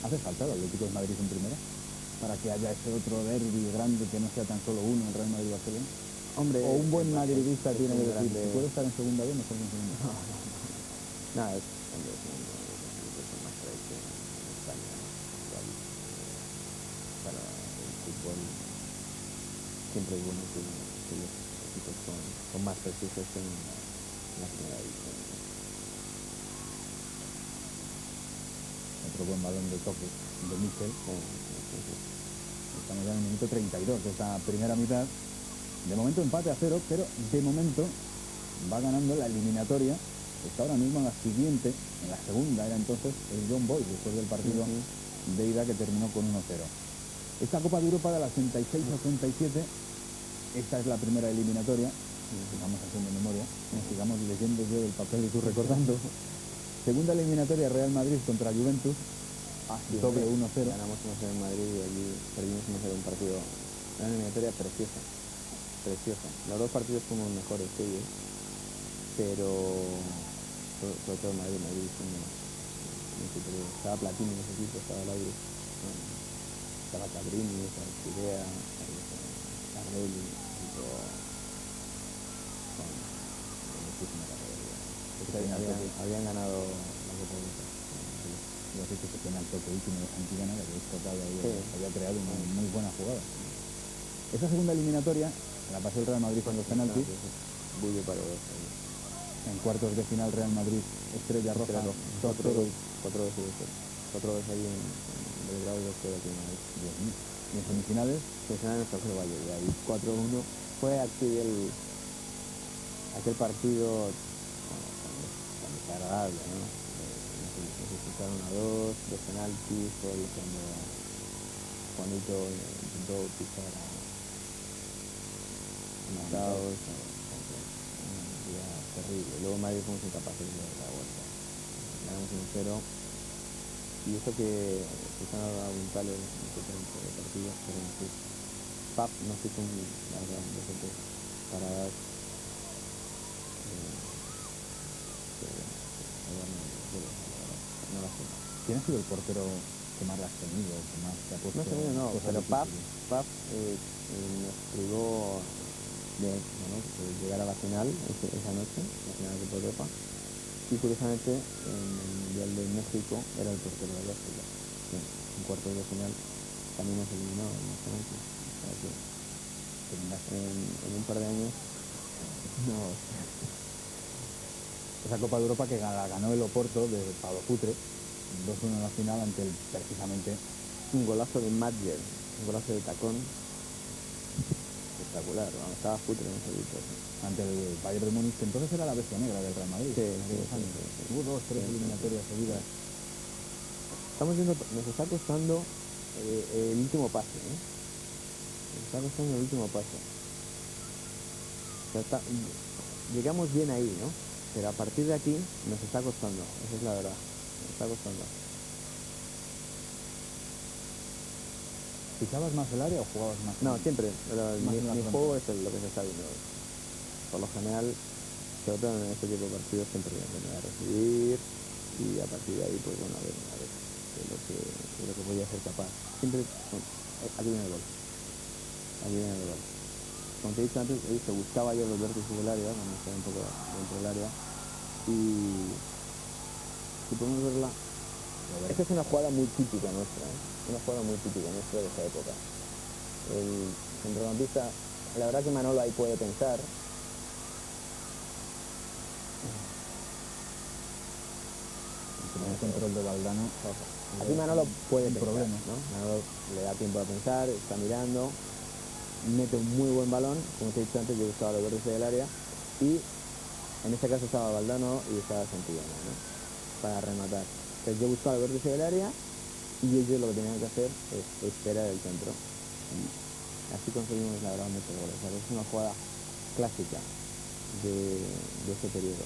B: ¿Hace falta el Atlético de Madrid en primera? Para que haya ese otro derbi grande que no sea tan solo uno, el Real Madrid-Barcelona.
A: Hombre,
B: o un buen madridista tiene que decir,
A: grande...
B: si puede estar en segunda vez, mejor que en segunda.
A: No, es más tradición en España, para el fútbol. Siempre es bueno que los equipos con más prestigio estén en la primera división.
B: Otro buen balón de toque de Michel. Estamos ya en el minuto 32 de esta primera mitad. De momento empate a 0, pero de momento va ganando la eliminatoria. Está ahora mismo en la siguiente, en la segunda era entonces el John Boy, después del partido de ida que terminó con 1-0. Esta Copa de Europa de la 86-87, esta es la primera eliminatoria. Sigamos haciendo memoria, sigamos leyendo yo el papel y tú recordando. Segunda eliminatoria, Real Madrid contra Juventus, doble 1-0.
A: Ganamos 1-0 en Madrid y allí perdimos 1-0 un partido, una eliminatoria preciosa. Los dos partidos fuimos mejores que ellos, pero sobre todo Madrid fue muy superior. Estaba Platini en ese equipo, estaba Lauri, estaba Cabrini, estaba Chidea, Cardelli, y todo con muchísima categoría. Habían ganado la Copa de Europa.
B: Yo sé que se tiene al toque último de Santillana, que habéis tocado ahí, había creado una muy buena jugada. Esa segunda eliminatoria la pasó el Real Madrid con los penaltis.
A: Bullo para dos.
B: En cuartos de final, Real Madrid, Estrella Roja, 4-2
A: ahí en Belgrado y 2-0 aquí en Madrid.
B: Y en semifinales,
A: nos tocó el Valle, y ahí 4-1. Fue aquel partido cuando fue agradable, ¿no? Nos expulsaron a dos penaltis, fue cuando Juanito intentó pisar a Mataos, una día terrible. Luego Madrid fuimos incapaces de dar la vuelta. ganamos 1-0. Y eso que Susana ha dado un palo en este tramo de partido, pero en sí, Pap nos hizo la verdad, bastante paradas. Que bueno, la verdad no las sé.
B: ¿Quién ha sido el portero que más la has tenido, que más te ha puesto?
A: No sé, no,
B: cosas
A: pero
B: difíciles?
A: Pap nos privó de llegar a la final esa noche, la final de Copa Europa. Y curiosamente, en el Mundial de México era el portero de Bélgica. Sí, en cuartos de final también nos eliminó inmensamente. O sea que en un par de años, no,
B: Esa Copa de Europa que la ganó el Oporto de Pablo Futre, 2-1 en la final ante el, precisamente,
A: un golazo de Madger, un golazo de tacón espectacular. Vamos, estaba Futre en ese grupo.
B: ante el Bayern de Múnich, que entonces era la bestia negra del Real Madrid.
A: Sí,
B: en aquellos
A: sí,
B: años.
A: sí.
B: Hubo 2-3 eliminatorias seguidas.
A: Estamos viendo, nos está costando el último pase, ¿eh? Nos está costando el último pase. O sea, llegamos bien ahí, ¿no? Pero a partir de aquí nos está costando, esa es la verdad, nos está costando.
B: ¿Pisabas más el área o jugabas más?
A: No, siempre, pero mi juego es lo que se está viendo hoy. Por lo general, sobre todo en este tipo de partidos, siempre me voy a recibir y a partir de ahí, pues bueno, a ver de lo que voy a ser capaz. Siempre, aquí viene el gol. Aquí viene el gol. Como te he dicho antes, se buscaba yo los vértices del área, cuando estaba un poco dentro del área. Y si podemos verla, esta es una jugada muy típica nuestra, ¿eh? Una jugada muy típica nuestra de esta época. El centrocampista, la verdad que Manolo ahí puede pensar.
B: El control de Valdano.
A: Aquí Manolo puede pensar,
B: problema,
A: ¿no? Manolo le da tiempo a pensar, está mirando, mete un muy buen balón, como te he dicho antes, yo buscaba los vértices del área, y en este caso estaba Valdano y estaba Santillana, ¿no? Para rematar. Entonces yo buscaba el vértice del área y ellos lo que tenían que hacer es esperar el centro. Y así conseguimos la verdad muchos goles. O sea, es una jugada clásica de ese periodo.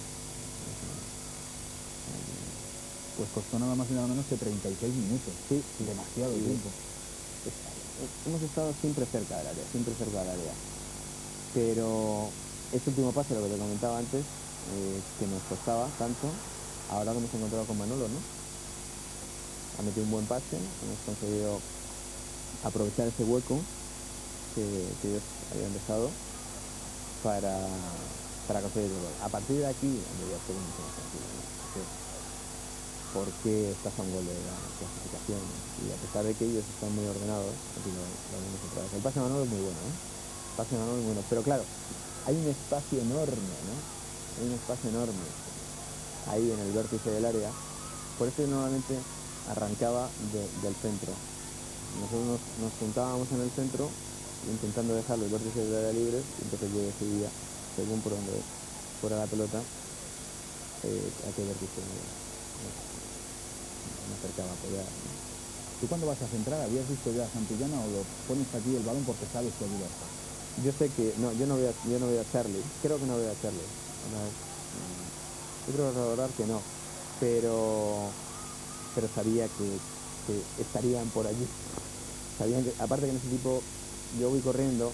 B: Pues costó nada más y nada menos que 36 minutos.
A: Sí,
B: demasiado tiempo.
A: Hemos estado siempre cerca del área, pero este último pase, lo que te comentaba antes, que nos costaba tanto, ahora lo hemos encontrado con Manolo, ¿no? Ha metido un buen pase, hemos conseguido aprovechar ese hueco que ellos habían dejado para conseguir el gol. A partir de aquí, ya estoy mucho más tranquilo, ¿no? Porque estás a un gol de la clasificación y a pesar de que ellos están muy ordenados, aquí lo vemos otra vez. El pase de Manolo es muy bueno, ¿eh? El pase de Manolo es muy bueno, pero claro, hay un espacio enorme, ¿no? Hay un espacio enorme ahí en el vértice del área, por eso yo normalmente arrancaba del centro. Nosotros nos juntábamos en el centro intentando dejar los vértices del área libres y entonces yo decidía, según por donde fuera la pelota, a qué vértice me acercaba a apoyar, ¿no?
B: ¿Tú cuando vas a centrar habías visto ya a Santillana o lo pones aquí el balón porque sabes que allí va a estar?
A: Yo sé que, no, yo no veo a Charlie, creo que no veo a Charlie. Yo creo recordar que no, pero sabía que estarían por allí. Sabían que, aparte que en ese tipo, yo voy corriendo,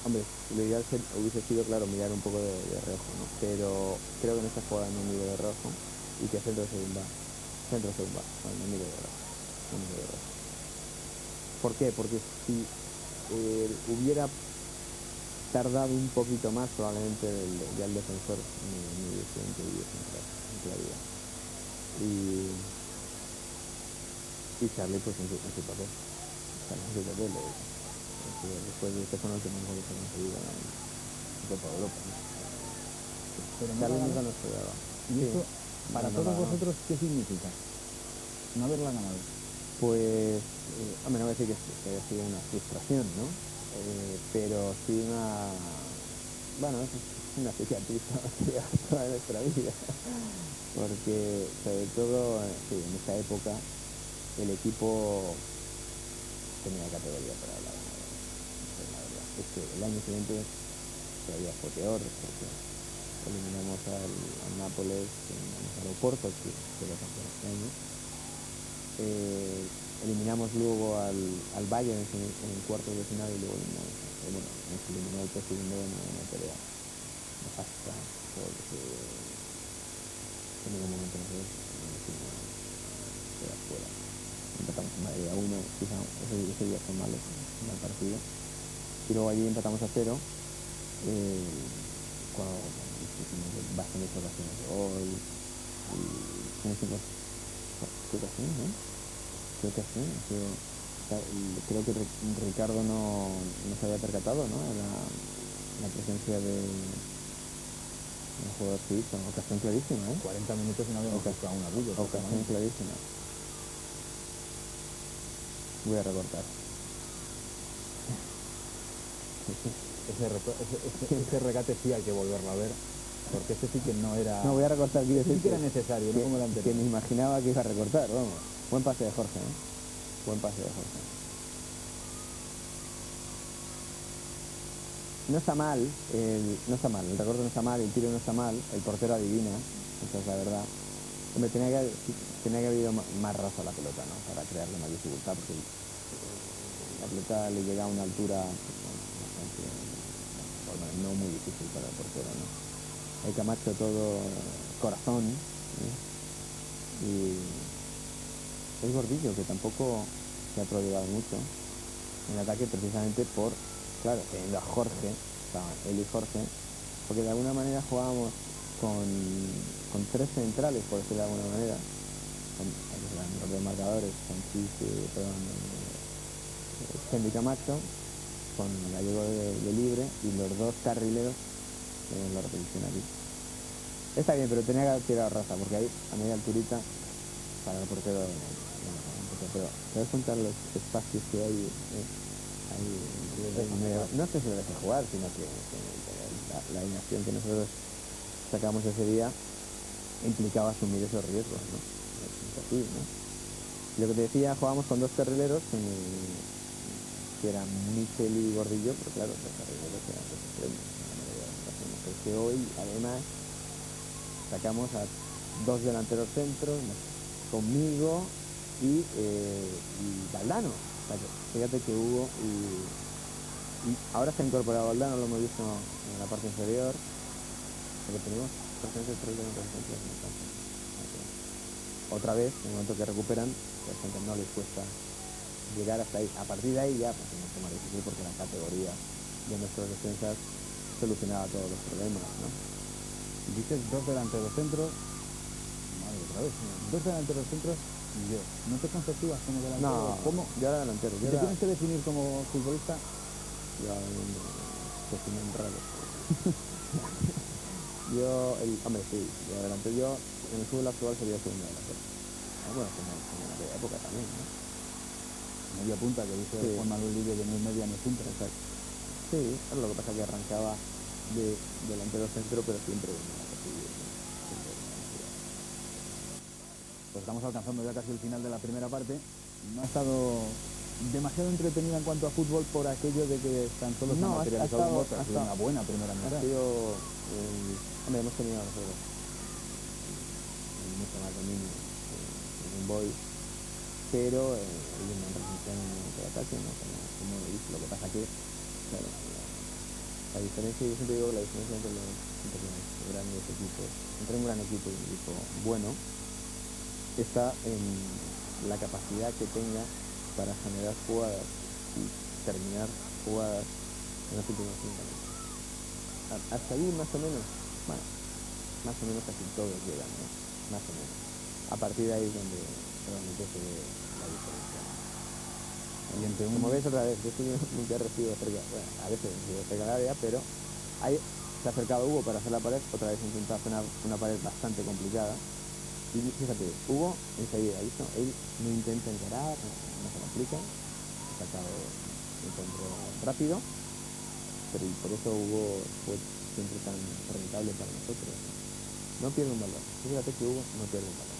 A: hombre, lo ideal hubiese sido, claro, mirar un poco de reojo, ¿no? Pero creo que en esta jugada no miro de reojo y que centro segunda, no miro de reojo, no miro de reojo. ¿Por qué? Porque si hubiera tardado un poquito más, probablemente ya el defensor me hubiese impedido centrar en claridad. Y Charlie pues en su papel. Después de este fue el que más goles ha conseguido en Copa de Europa, ¿no?
B: Pero no
A: Charlie
B: la
A: nunca
B: ganó.
A: nos pegaba.
B: ¿Y esto, para todos vosotros, qué significa? No haberla ganado.
A: Pues, hombre, no voy a decir que haya sido una frustración, ¿no? Pero sí bueno, es una cicatriz toda nuestra vida. Porque, sobre todo, sí, en esa época, el equipo tenía categoría para la ganadora. La verdad es que el año siguiente todavía fue peor, porque eliminamos al Nápoles en el aeropuerto, que lo campeón este año. Eliminamos luego al Bayern en el cuarto de final y luego nos eliminó el PSG en una pelea nefasta, en ningún momento nos queda fuera. Empatamos en Madrid a 1, quizá ese día fue malo, un mal partido. Y luego allí empatamos a 0, cuando hicimos bastantes ocasiones de gol, y hicimos ¿qué ocasión, no? ¿Qué ocasión? Creo que Ricardo no se había percatado, ¿no? La presencia de un jugador suizo, ocasión clarísima,
B: 40 minutos y no habíamos buscado un agudo.
A: Ocasión clarísima. Voy a recortar.
B: Ese regate sí hay que volverlo a ver, porque este sí que no era...
A: No, voy a recortar aquí.
B: Sí que era necesario, no como el anterior.
A: Que me imaginaba que iba a recortar, vamos. Buen pase de Jorge, Buen pase de Jorge. No está mal, el recorte no está mal, el tiro no está mal, el portero adivina, esa es la verdad. Hombre, tenía que haber ido más raso a la pelota, ¿no? Para crearle más dificultad, porque la pelota le llega a una altura bastante, no muy difícil para el portero, ¿no? El Camacho todo corazón, y es Gordillo, que tampoco se ha prodigado mucho en ataque, precisamente por, claro, teniendo a Jorge, él y Jorge, porque de alguna manera jugábamos con tres centrales, por decirlo de alguna manera, con los dos marcadores, con Henry Camacho, con Gallego de libre, y los dos carrileros, lo repetición aquí. Está bien, pero tenía que haber tirado raza, porque ahí, a media alturita, para el portero, pero te das cuenta de los espacios que hay, no es que se lo deje jugar, sino que la inacción que nosotros sacamos ese día implicaba asumir esos riesgos, ¿no? Es así, ¿no? Y lo que te decía, jugábamos con dos carrileros, que eran Michel y Gordillo, pero claro, los carrileros eran los extremos, pero es que hoy, además, sacamos a dos delanteros centros, conmigo y Valdano. O sea, fíjate que Hugo y ahora se ha incorporado Valdano, lo hemos visto en la parte inferior, porque tenemos prácticamente tres delanteros centros en el campo. Otra vez, en el momento que recuperan, por ejemplo, no les cuesta llegar hasta ahí. A partir de ahí ya pues es mucho más difícil, porque la categoría de nuestras defensas solucionaba todos los problemas, ¿no?
B: Dices dos delanteros centros, madre, otra vez, dos delanteros centros y yo. ¿No te conceptúas como delantero?
A: No,
B: ¿Cómo?
A: Yo era delantero.
B: ¿Te tienes que definir como futbolista?
A: Yo defino un raro. Hombre, sí, yo delantero. Yo en el fútbol actual sería segundo delantero. Bueno, como en aquella época también, ¿no?
B: Media punta, que dice Juan Manuel Lillo, que no es media ni punta.
A: Exacto. Sí, lo que pasa es que arrancaba de delantero centro, pero siempre venía a recibir, ¿no?
B: Pues estamos alcanzando ya casi el final de la primera parte. No ha estado demasiado entretenida en cuanto a fútbol, por aquello de que tan solo se ha materializado un gol, pero ha sido una buena primera mitad.
A: Hombre, hemos tenido nosotros mucho más dominio en un boy, pero ellos no han renunciado en el ataque, ¿no? Como lo dice. Lo que pasa que, claro, la diferencia, yo siempre digo, la diferencia entre los grandes equipos, entre un gran equipo y un equipo bueno, está en la capacidad que tenga para generar jugadas y terminar jugadas en los últimos 5 minutos. Hasta ahí más o menos casi todos llegan, ¿no? Más o menos. A partir de ahí es donde realmente se ve la diferencia. Como ves otra vez, yo nunca recibo cerca, bueno, a veces recibo cerca del área, pero ahí se ha acercado Hugo para hacer la pared, otra vez intenta hacer una pared bastante complicada. Y fíjate, Hugo enseguida, ¿visto? Él no intenta encarar, no se complica, ha sacado un control rápido, pero y por eso Hugo fue siempre tan rentable para nosotros. No pierde un balón. Fíjate que Hugo no pierde un balón.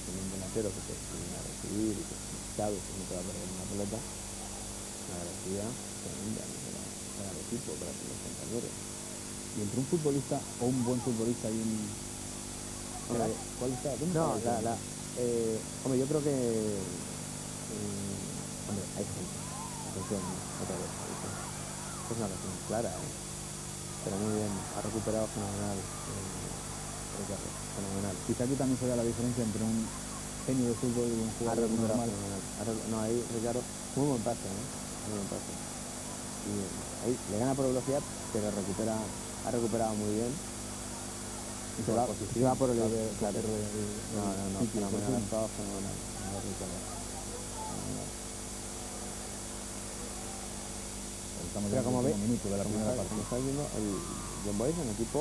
A: Tiene un delantero que te viene a recibir y que sabe que no te va a perder una pelota, la garantía tremenda, ¿no? Para el equipo, para los compañeros.
B: Y entre un futbolista o un buen futbolista y un...
A: Hombre,
B: ¿Cuál está? ¿Dónde
A: no,
B: está la
A: hombre, yo creo que, hombre, hay gente, atención, otra vez, es una cuestión clara, pero muy bien, ha recuperado fenomenal, Ricardo, fenomenal.
B: Quizá aquí también se da la diferencia entre un genio de fútbol y un
A: Ha
B: jugador
A: recuperado
B: normal.
A: fenomenal. No, ahí Ricardo, muy buen pase, muy buen pase. Y ahí le gana por velocidad, pero ha recuperado muy bien. Y se va por el... Claro. No, fenomenal, ha estado fenomenal. Ricardo. Fenomenal.
B: Estamos
A: Pero
B: ya en
A: como
B: el
A: ve,
B: último minuto de la primera
A: como
B: parte.
A: estáis viendo, el John Boys es un equipo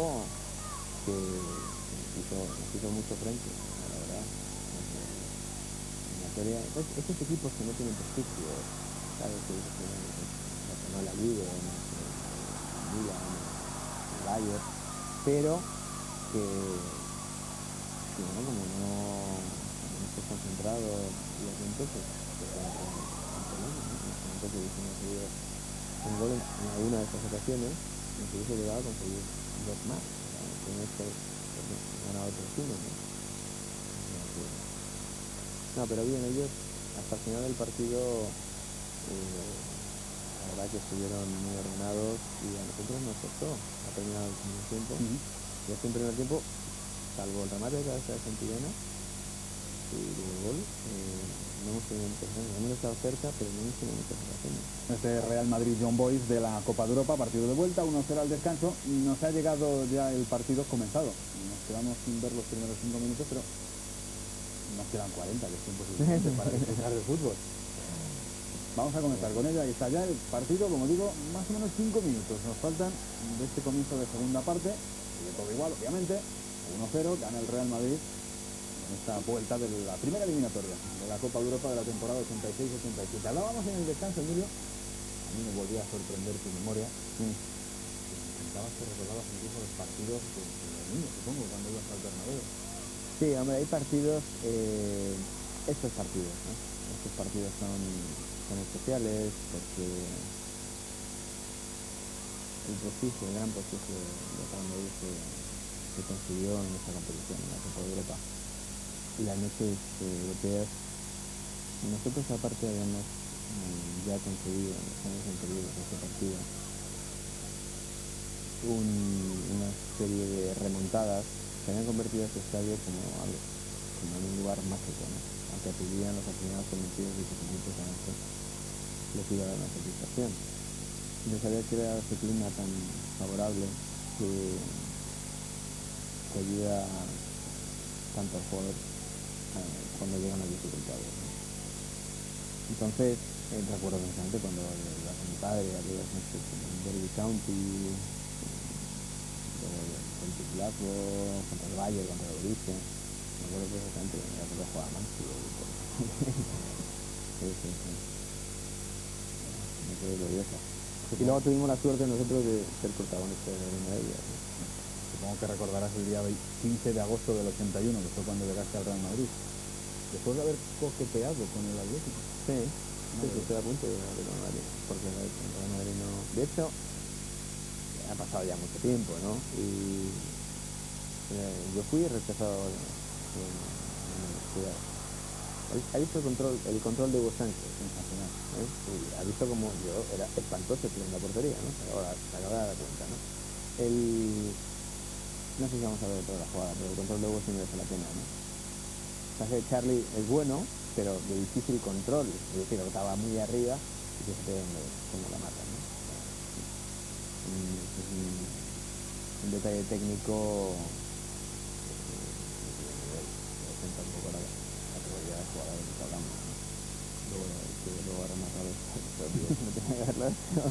A: que nos hizo mucho frente, la verdad. En la teoría, estos equipos que no tienen prestigio, ¿sabes? Que dices que no la Juve, no sé, Milan, el Bayern, pero que bueno, como no estés concentrado y atento, pues te puede entrar un problema, ¿no? Imagínate que hubiesen conseguido un gol en alguna de estas ocasiones, nos hubiese llegado a conseguir dos más. O sea, con esto ganado otros uno, ¿no? O sea que... No, pero bien, ellos hasta el final del partido, la verdad que estuvieron muy ordenados y a nosotros nos costó a terminar el primer tiempo. Y este primer tiempo, salvo el remate de cabeza de Santillana y el gol, no hemos tenido muchas ocasiones. Hemos estado cerca, pero no hemos tenido muchas ocasiones.
B: Este Real Madrid Young Boys de la Copa de Europa, partido de vuelta, 1-0 al descanso. Nos ha llegado ya el partido comenzado. Nos quedamos sin ver los primeros 5 minutos, pero nos quedan 40, que es tiempo suficiente para disfrutar del fútbol. Vamos a comenzar con ella. Ahí está ya el partido, como digo, más o menos 5 minutos. Nos faltan de este comienzo de segunda parte. Sigue todo igual, obviamente. 1-0, gana el Real Madrid en esta vuelta de la primera eliminatoria de la Copa de Europa de la temporada 86-87. Hablábamos en el descanso, Emilio. A mí me volvía a sorprender tu memoria. Comentabas que recordabas incluso los partidos de los niños, supongo, cuando ibas al Bernabéu.
A: Sí, hombre, hay partidos, estos partidos, ¿no? Estos partidos son especiales porque el prestigio, el gran prestigio de Real Madrid se consiguió en esta competición, en la Copa de Europa. Y las noches europeas, nosotros aparte habíamos ya conseguido en los años anteriores a este partido una serie de remontadas que habían convertido a este estadio como en un lugar mágico, ¿no? Aunque acudían los aficionados convencidos de que sus equipos les iba a dar una satisfacción. Yo sabía que era ese clima tan favorable que ayuda tanto al jugador cuando llegan las dificultades, ¿no? Entonces, recuerdo precisamente cuando iba con mi padre a aquellas noches en Derby County, luego el Glasgow, contra el Bayern, contra el Borussia. Me acuerdo perfectamente que era porque jugaba más. Sí. Me quedé curioso. Y luego tuvimos la suerte nosotros de ser protagonistas de una de ellas, ¿no?
B: Supongo que recordarás el día 15 de agosto del 81, que fue cuando llegaste al Real Madrid. Después de haber coqueteado con el Atlético.
A: Sí, estoy a punto de llegar al Real Madrid, porque el Real Madrid no... De hecho, ha pasado ya mucho tiempo, ¿no? Y yo fui rechazado en la universidad. Ha visto el control de Hugo Sánchez, sensacional, ¿eh? Y ha visto como yo era espantoso en la portería, ¿no? Ahora se acaba de dar cuenta, ¿no? No sé si vamos a ver toda la jugada, pero el control de Hugo sí merece la pena, ¿no? Pasa que Charlie es bueno, pero de difícil control, es decir, estaba muy arriba y fíjate cómo la mata, ¿no? Es un detalle técnico presenta un poco la categoría de jugadores que hablamos, ¿no? Luego ha rematado esto, tío, no tenía que haberlo hecho.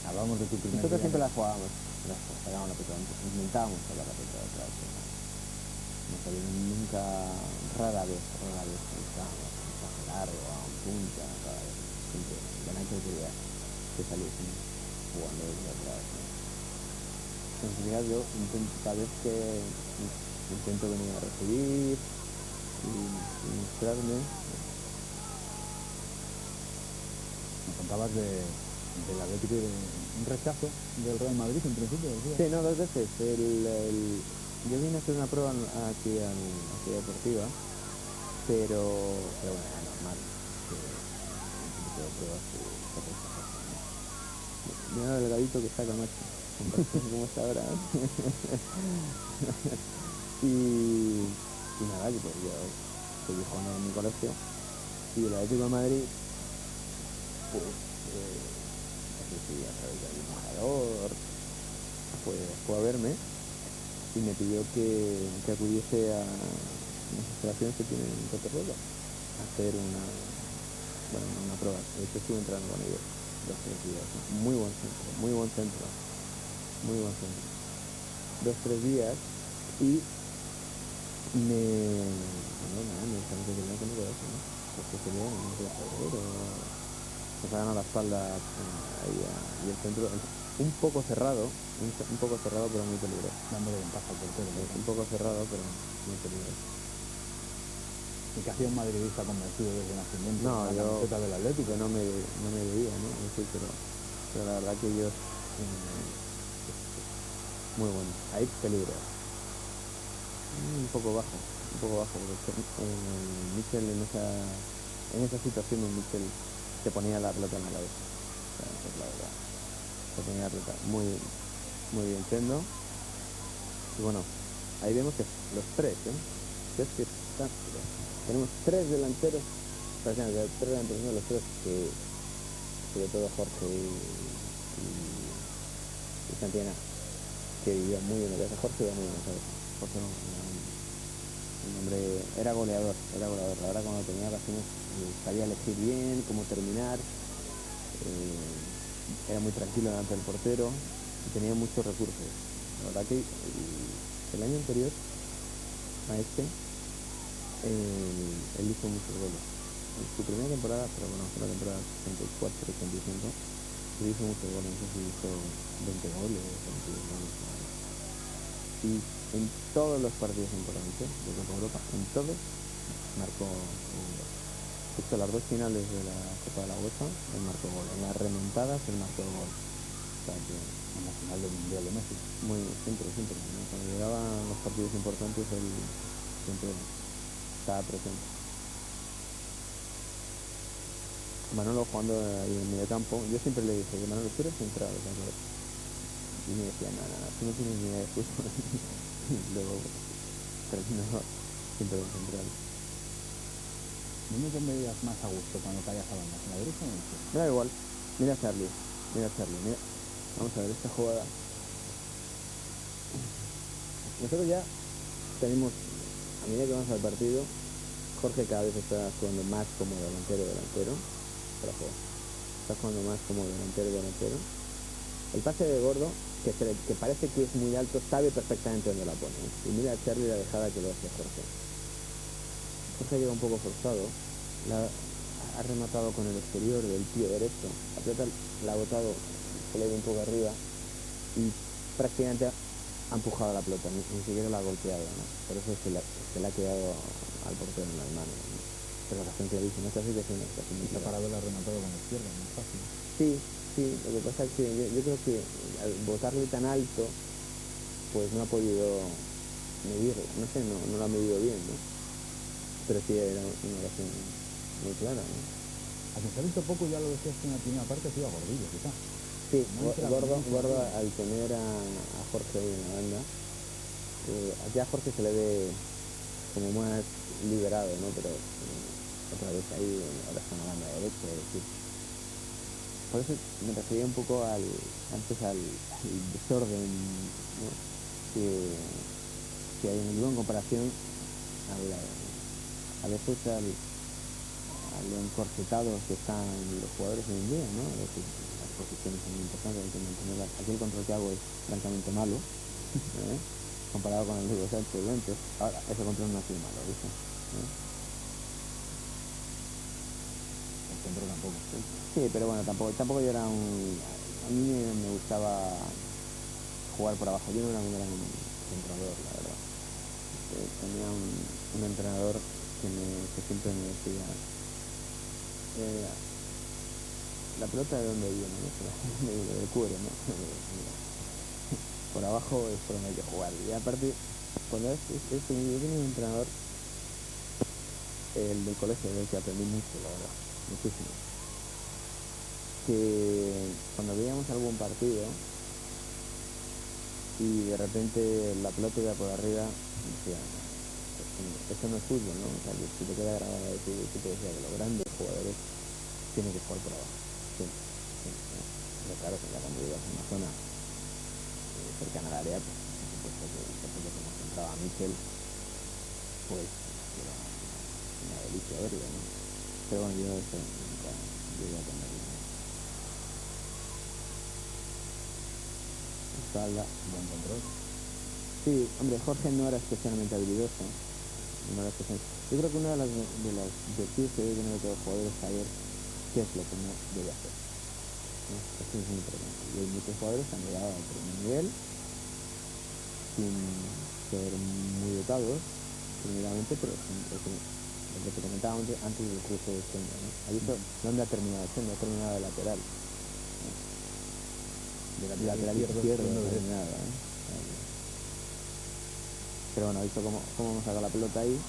B: Hablamos de tu primer
A: Nosotros
B: día,
A: siempre las jugábamos, sacábamos la pelota, intentábamos sacar la pelota detrás. No salieron nunca, rara vez pensábamos en un pase largo, a un punta, siempre la Nacho quería que saliésemos jugando desde atrás, ¿no? Entonces yo cada vez que intento venir a recibir y mostrarme.
B: Me contabas de del Atlético y un rechazo del Real Madrid en principio, decía.
A: Sí, no, 2 veces. Yo vine a hacer una prueba aquí a la ciudad deportiva, pero bueno, era normal que ese tipo de pruebas se rechazasen, ¿no? Mira el delgadito que saca, macho, como está ahora. y nada, que pues yo seguí jugando en mi colegio y el Atlético de Madrid, pues, no sé si a través del embajador, pues fue a verme y me pidió que acudiese a unas instalaciones que tienen en Cotorrolo a hacer una prueba. De hecho estuve entrando con ellos 2-3 días, ¿no? Muy buen centro, muy buen centro, muy buen centro. 2-3 días y me dijeron que tenía que no puedo hacer, ¿no? Porque sería en el mes de febrero, se sacan a la espalda y el centro un poco cerrado, pero muy peligroso.
B: Dándole ventaja al portero.
A: Un poco cerrado, pero muy peligroso.
B: ¿Y qué hacía un madridista convencido desde nacimiento?
A: No,
B: la camiseta del Atlético?
A: no me veía, ¿no? Sí, pero la verdad que ellos muy bueno. Ahí peligro. Un poco bajo, porque Michel en esa situación Michel te ponía la pelota en la cabeza. O sea, esa es la verdad. Te ponía la pelota muy bien Chendo. Y bueno, ahí vemos que los tres, es que tenemos 3 delanteros, prácticamente 3 delanteros, uno de los 3 que, sobre todo Jorge y Santillana, que vivía muy bien en la cabeza. Jorge iba muy bien en la cabeza. Jorge no, un hombre, era goleador, la verdad cuando tenía ocasiones sabía elegir bien cómo terminar, era muy tranquilo delante del portero y tenía muchos recursos. La verdad que el año anterior a él hizo muchos goles. En su primera temporada, pero bueno, fue la temporada 84-85, él hizo muchos goles, no sé si hizo 20 goles, 22 goles. Y en todos los partidos importantes de Copa Europa, en todos, marcó un gol. Justo las 2 finales de la Copa de la UEFA, él marcó gol. En las remontadas, él marcó gol. O sea, que
B: en la final del Mundial de México.
A: Siempre, ¿no? Cuando llegaban los partidos importantes, él siempre estaba presente. Manolo jugando ahí en medio campo, yo siempre le dije que Manolo, tú eres central, o sea, y me decía, no, tú no tienes ni idea de fútbol. Luego terminó siempre en central.
B: ¿Dónde te veías más a gusto cuando caías a banda? ¿En la derecha o en la izquierda?
A: Me da igual, mira a Charlie, vamos a ver esta jugada. Nosotros ya tenemos, a medida que vamos al partido, Jorge cada vez está jugando más como delantero, está jugando más como delantero. El pase de Gordo, que parece que es muy alto, sabe perfectamente dónde la pone, y mira a Charlie la dejada que lo hace Jorge. Jorge llega un poco forzado, ha rematado con el exterior del pie derecho, la pelota la ha botado, se le ha ido un poco arriba y prácticamente ha empujado la pelota, ni siquiera la ha golpeado, ¿no? Por eso se le ha quedado al portero en las manos, ¿no? Pero la gente le dice, no, esta situación es casi muy
B: parado, la ha rematado con la izquierda, muy fácil.
A: Sí, lo que pasa es que yo creo que al botarle tan alto, pues no ha podido medirlo, no sé, no lo ha medido bien, ¿no? Pero sí era una ocasión muy clara, ¿no?
B: A quien se ha visto poco, ya lo decías que en la primera parte ha sido a Gordillo, quizá.
A: Sí, Gordo al tener a Jorge ahí en la banda, aquí a Jorge se le ve como más liberado, ¿no? Pero otra vez ahí, ahora está en la banda derecha, es decir. Por eso me refería un poco al desorden, ¿no? que hay en el en comparación a veces a lo encorsetados que están los jugadores hoy en día, ¿no? A veces las posiciones son muy importantes, hay que mantenerlas. Aquí el control que hago es francamente malo, comparado con el de los anteriores. Ahora, ese control no ha sido malo, ¿viste?
B: El centro tampoco.
A: Sí, pero bueno, tampoco yo era a mí me gustaba jugar por abajo. Yo no era un gran entrenador, la verdad. Tenía un entrenador que siempre me decía, la pelota de dónde viene, ¿no? Del cuero, ¿no? Por abajo es por donde hay que jugar. Y aparte, cuando yo tenía un entrenador, el del colegio, del que aprendí mucho, la verdad, muchísimo. Que cuando veíamos algún partido y de repente la pelota iba por arriba, decía, esto no es fútbol, ¿no? O sea, si te queda grabado eso, yo te decía que los grandes jugadores tienen que jugar por abajo. Siempre, siempre, ¿no? Pero claro, que ya cuando llegas a una zona cercana al área, pues por supuesto que como encontraba a Michel, pues era una delicia verlo, ¿no? Pero bueno, yo eso nunca llegué a tenerlo. Espalda,
B: Buen control.
A: sí, hombre, Jorge no era especialmente habilidoso. No era especialmente... Yo creo que una de las virtudes que debe tener todo jugador es saber qué es lo que no debe hacer, ¿no? Eso es muy importante. Y hay muchos jugadores que han llegado al primer nivel sin ser muy dotados, primeramente, pero lo que te comentaba antes del cruce de Senda, ¿no? ¿Has visto dónde ha terminado Senda? Ha terminado de lateral, ¿no? De lateral izquierdo ha terminado, ¿eh? Pero bueno, ha visto cómo hemos sacado la pelota ahí.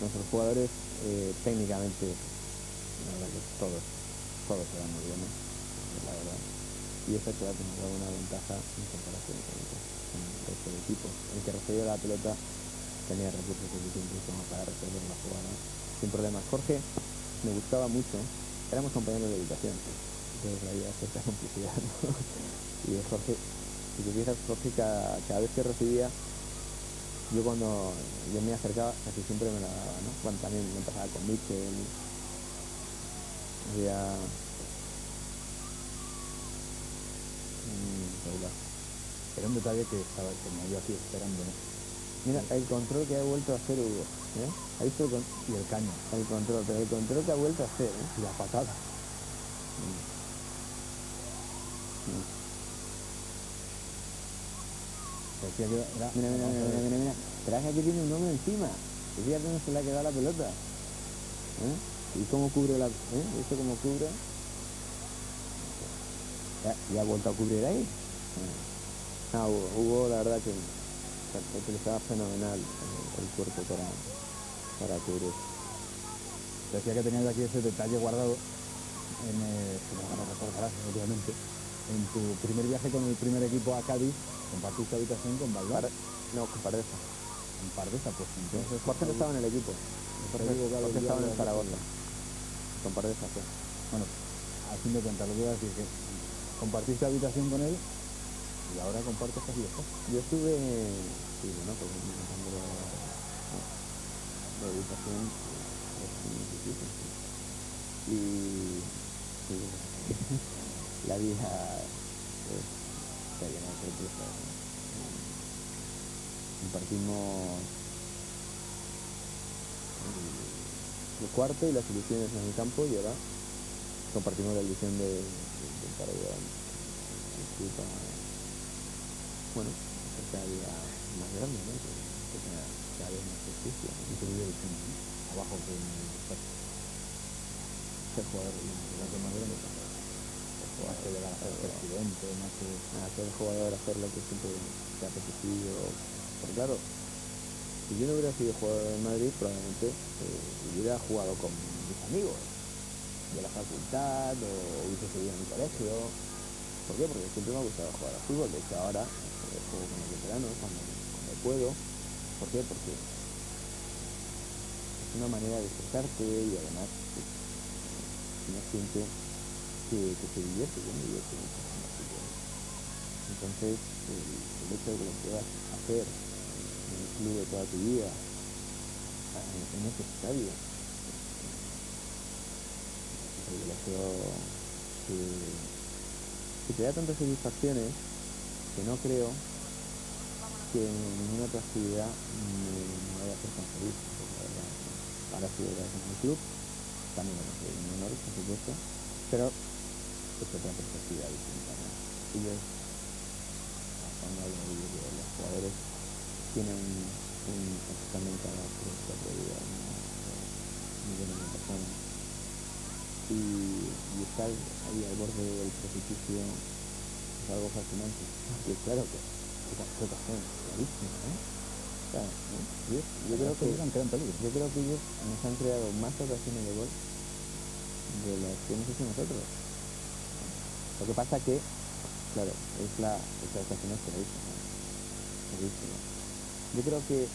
A: Nuestros jugadores técnicamente, la verdad que todos se dan muy bien, ¿no? La verdad. Y eso claro que nos da una ventaja en comparación con el resto de equipos. El que recibió la pelota tenía recursos suficientes como para resolver la jugada sin problemas. Jorge me gustaba mucho, éramos compañeros de habitación, entonces había cierta complicidad, ¿no? Y Jorge, si te fijas, Jorge cada vez que recibía, yo cuando yo me acercaba casi siempre me la daba, ¿no? Cuando también me pasaba con Michel, había
B: Era un detalle que tenía yo aquí esperando, ¿no?
A: mira, el control que ha vuelto a hacer Hugo, ¿eh? ¿Ha visto
B: Y el caño.
A: el control? Pero el control que ha vuelto a hacer, ¿eh?
B: Y la patada. Decía que era...
A: Mira. Pero es que aquí tiene un hombre encima. Y fíjate dónde se le ha quedado la pelota. ¿Eh? ¿Y cómo cubre la... ¿Esto cómo cubre? ¿Ya ha vuelto a cubrir ahí? No, Hugo, la verdad que utilizaba fenomenal el cuerpo para cubrir.
B: Decía que tenías aquí ese detalle guardado en, si no me recordarás, obviamente, en tu primer viaje con el primer equipo a Cádiz, compartiste habitación con Valdar.
A: No, con Pardeza.
B: En Pardeza, pues entonces...
A: Jorge no estaba en el equipo. Jorge estaba en Zaragoza. Con Pardeza fue.
B: Bueno, a fin de cuentas, lo que iba a decir que compartiste habitación con él y ahora compartes casi después.
A: Yo estuve, sí, bueno, pues mi compañero de habitación es muy difícil, sí. Y sí, la vida está llena de sorpresas, ¿no? Compartimos el cuarto y las ilusiones en el campo y ahora compartimos la ilusión del pabellón. Bueno, que cada día más grande, ¿no? Que tenga cada vez más justicia, ¿no?
B: Y subir el tema, ¿no? Abajo que
A: Ser jugador de
B: más grande, más que llegar a ser presidente, más que...
A: ser jugador, hacer lo que siempre te ha apetecido. Porque claro, si yo no hubiera sido jugador de Madrid, probablemente hubiera jugado con mis amigos de la facultad o hubiese seguido en mi colegio. ¿Por qué? Porque siempre me ha gustado jugar al fútbol. De hecho, ahora juego con los veteranos cuando puedo. ¿Por qué? Porque es una manera de expresarte y además pues, uno siente que se divierte. Yo me divierto mucho con el fútbol. Entonces, el hecho de que lo puedas hacer en el club de toda tu vida, en ese estadio, es un privilegio que te da tantas satisfacciones que no creo que en ninguna otra actividad me vaya a hacer tan feliz. Porque la verdad, ahora sí de en el club, también lo considero un honor, por supuesto, pero es otra perspectiva distinta, ¿no? Ellos, cuando hablo de ellos, los jugadores tienen exactamente a las 3 o 4 días, ¿no? Millones de personas. y estar ahí al borde del precipicio es algo fascinante. Que claro que ocasión clarísima, ¿eh? Claro, ¿eh? Yo creo que ellos nos han creado más ocasiones de gol de las que hemos hecho nosotros. Lo que pasa que, claro, esa ocasión es clarísima. Yo creo que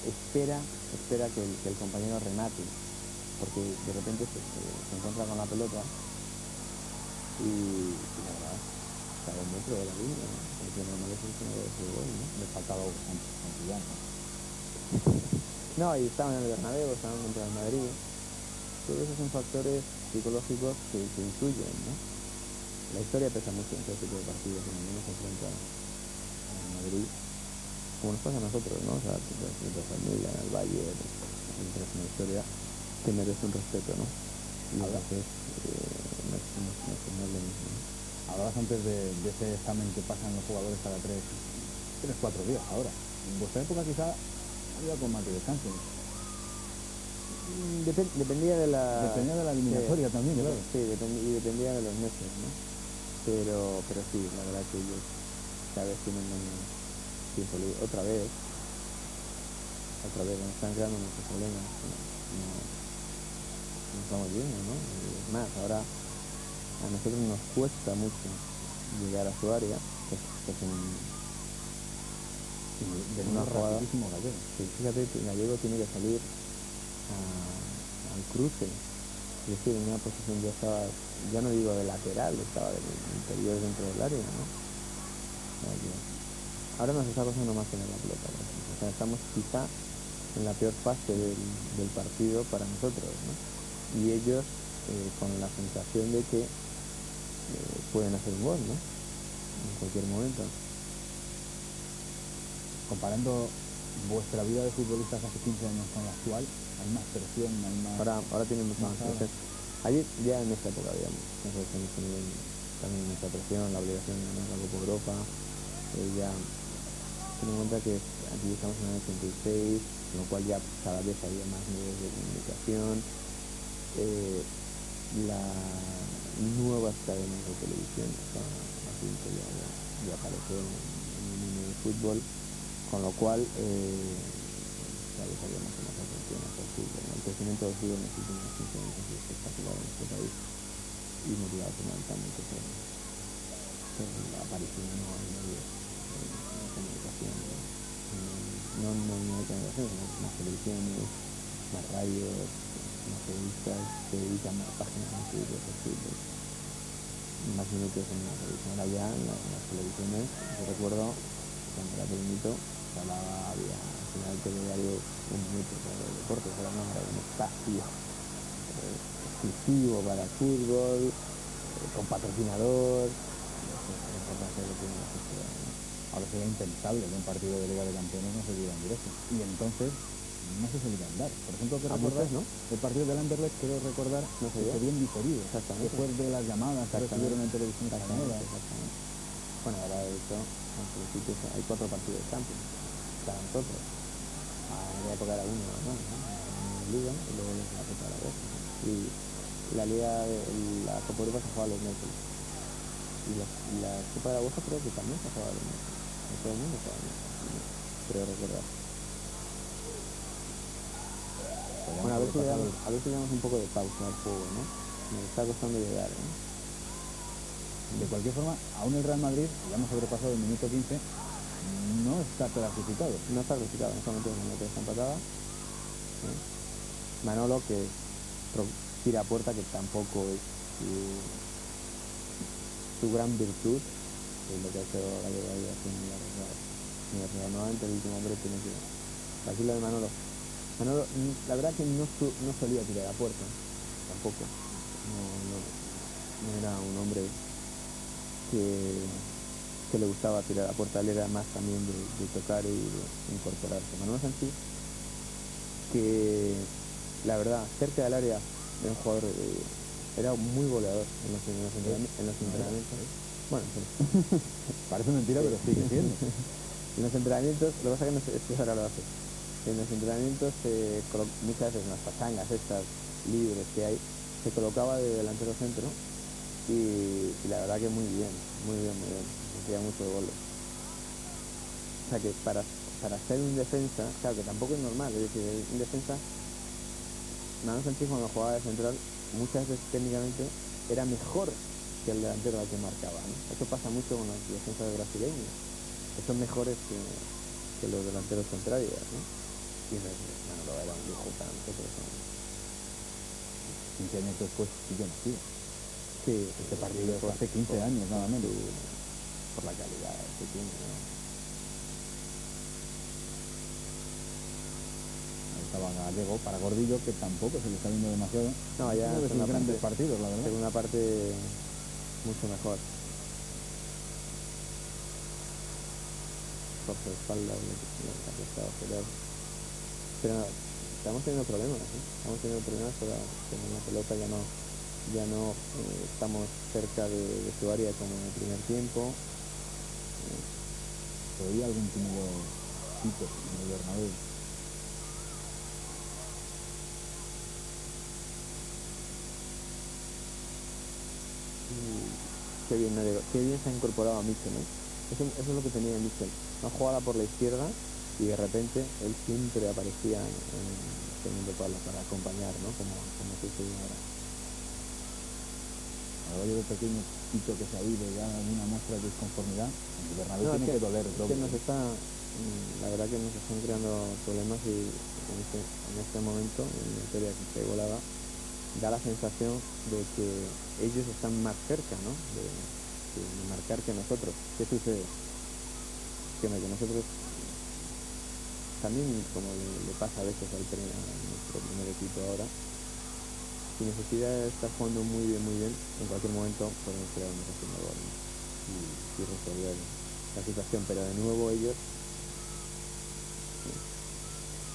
A: espera que el compañero remate, porque de repente se encuentra con la pelota y la verdad está a un metro de la línea, ¿no? Porque normalmente es una vez de gol, ¿no?
B: Le faltaba Santillán, ¿no?
A: No, y estaban en el Bernabéu, estaban contra el Madrid. Todos esos son factores psicológicos que influyen, ¿no? La historia pesa mucho en este tipo de partidos, cuando uno se enfrenta al Madrid, como nos pasa a nosotros, ¿no? O sea, frente al Milan, al Bayern, entras en una historia que merece un respeto, ¿no? Y a veces no es lo mismo, ¿no?
B: Hablabas antes de ese examen que pasan los jugadores cada 3-4 días ahora. En vuestra época quizá había con más de descanso.
A: Dependía de la
B: eliminatoria también, claro.
A: Sí, dependía de los meses, ¿no? Pero sí, la verdad que ellos cada vez tienen menos tiempo libre. Otra vez nos están creando muchos problemas. No estamos viendo, ¿no? Es más, ahora a nosotros nos cuesta mucho llegar a su área, que es una jugada.
B: Gallego.
A: Sí, fíjate que Gallego tiene que salir al cruce, es decir, en una posición ya no digo de lateral, estaba del interior dentro del área, ¿no? Ahora nos está pasando más en la pelota, por ejemplo. O sea, estamos quizá en la peor fase del partido para nosotros, ¿no? Y ellos con la sensación de que pueden hacer un gol, ¿no? En cualquier momento.
B: Comparando vuestra vida de futbolistas hace 15 años con la actual, hay más presión, hay más...
A: Ahora tienen mucha más presión. Allí ya en esta época había también mucha presión, la obligación de ganar la Copa Europa. Ya ten en cuenta que aquí estamos en el 86, con lo cual ya cada vez había más medios de comunicación. Las nuevas cadenas de televisión estaban a punto de aparecer en el mundo del fútbol, con lo cual cada vez había más atención hacia el fútbol, ¿no? El crecimiento del fútbol en los últimos 15 años ha sido espectacular en este país y motivado fundamentalmente por la aparición de nuevos medios de comunicación, no de comunicación, sino más televisiones, más radios, más revistas que dedican más páginas a escribir de fútbol, más minutos en la televisión. Ahora ya en las televisiones, yo recuerdo cuando era pequeñito, se hablaba, había al final del telediario un minuto para los deportes, ahora no, era un espacio exclusivo para el fútbol, con patrocinador.
B: Ahora sería impensable que un partido de Liga de Campeones no se diera en directo. Y entonces no se solía andar. Por ejemplo, que recordar, ¿no? El partido del Anderlecht, quiero recordar, no se dio en diferido.
A: Exactamente.
B: Después de las llamadas que recibieron en televisión española.
A: Bueno, ahora de hecho, en principio hay 4 partidos de Champions para nosotros. En la época era uno, ¿no? En Liga, y luego la Copa de la Vez. Y la Liga, la Copa Europa se juega los miércoles. Y la Copa de la UEFA creo que también se juega los miércoles. En todo el mundo juega los miércoles, creo recordar. Bueno, a ver si le damos un poco de pausa al juego, ¿no? Me está costando llegar, ¿no?
B: De cualquier forma, aún el Real Madrid, ya hemos sobrepasado el minuto 15, no está clasificado.
A: No está clasificado, en este momento la meta está empatada. Manolo, que tira a puerta, que tampoco es su gran virtud, es lo que ha hecho Gallego ahí haciendo en la Real. Normalmente el último hombre tiene que... Aquí lo de Manolo, la verdad que no solía tirar a puerta, tampoco. No era un hombre que le gustaba tirar a puerta, él era más también de tocar y de incorporarse. Manolo Sanchís, que la verdad, cerca del área era un jugador, era muy goleador en los entrenamientos. Bueno,
B: parece mentira, pero sigue siendo.
A: En los entrenamientos, lo que pasa es que no sé si ahora lo hace, en los entrenamientos muchas veces en las pachangas estas libres que hay, se colocaba de delantero centro y la verdad que muy bien, muy bien, hacía muchos goles. O sea que para ser un defensa, claro que tampoco es normal, es decir, un defensa, Manu Sánchez cuando jugaba de central, muchas veces técnicamente era mejor que el delantero al que marcaba, ¿no? Eso pasa mucho con los defensas brasileños, que son mejores que los delanteros centrales, ¿no? Y bueno, lo era un lujo para nosotros, ¿no?
B: 15 años después sí que nació.
A: Sí,
B: este partido fue hace 15 años, nada menos.
A: Por la calidad que tiene, ¿no?
B: Ahí estaba Gallego, para Gordillo, que tampoco se le está viendo demasiado.
A: No, ya
B: uno de sus grandes partidos, la verdad.
A: Segunda parte mucho mejor. Por su espalda, pero no, estamos teniendo problemas, ¿eh? Estamos teniendo problemas con la pelota, ya no estamos cerca de su área como en el primer tiempo.
B: Se oía algún tímido pito en el Bernabéu.
A: Qué bien se ha incorporado a Michel, ¿no? Eso es lo que tenía Michel. Una jugada por la izquierda y de repente él siempre aparecía en segundo palo para acompañar, ¿no? Como sucede ahora.
B: Ahora yo de pequeño pito que se ha oído ya alguna muestra de disconformidad. En el Bernabéu tiene que doler.
A: La verdad que nos están creando problemas y en este momento, en la historia que se volaba, da la sensación de que ellos están más cerca, ¿no? De marcar que nosotros. ¿Qué sucede? Que nosotros también, como le pasa a veces a nuestro primer equipo ahora, sin necesidad de estar jugando muy bien, en cualquier momento podemos crear una ocasión de gol, ¿no? y resolver la situación, pero de nuevo ellos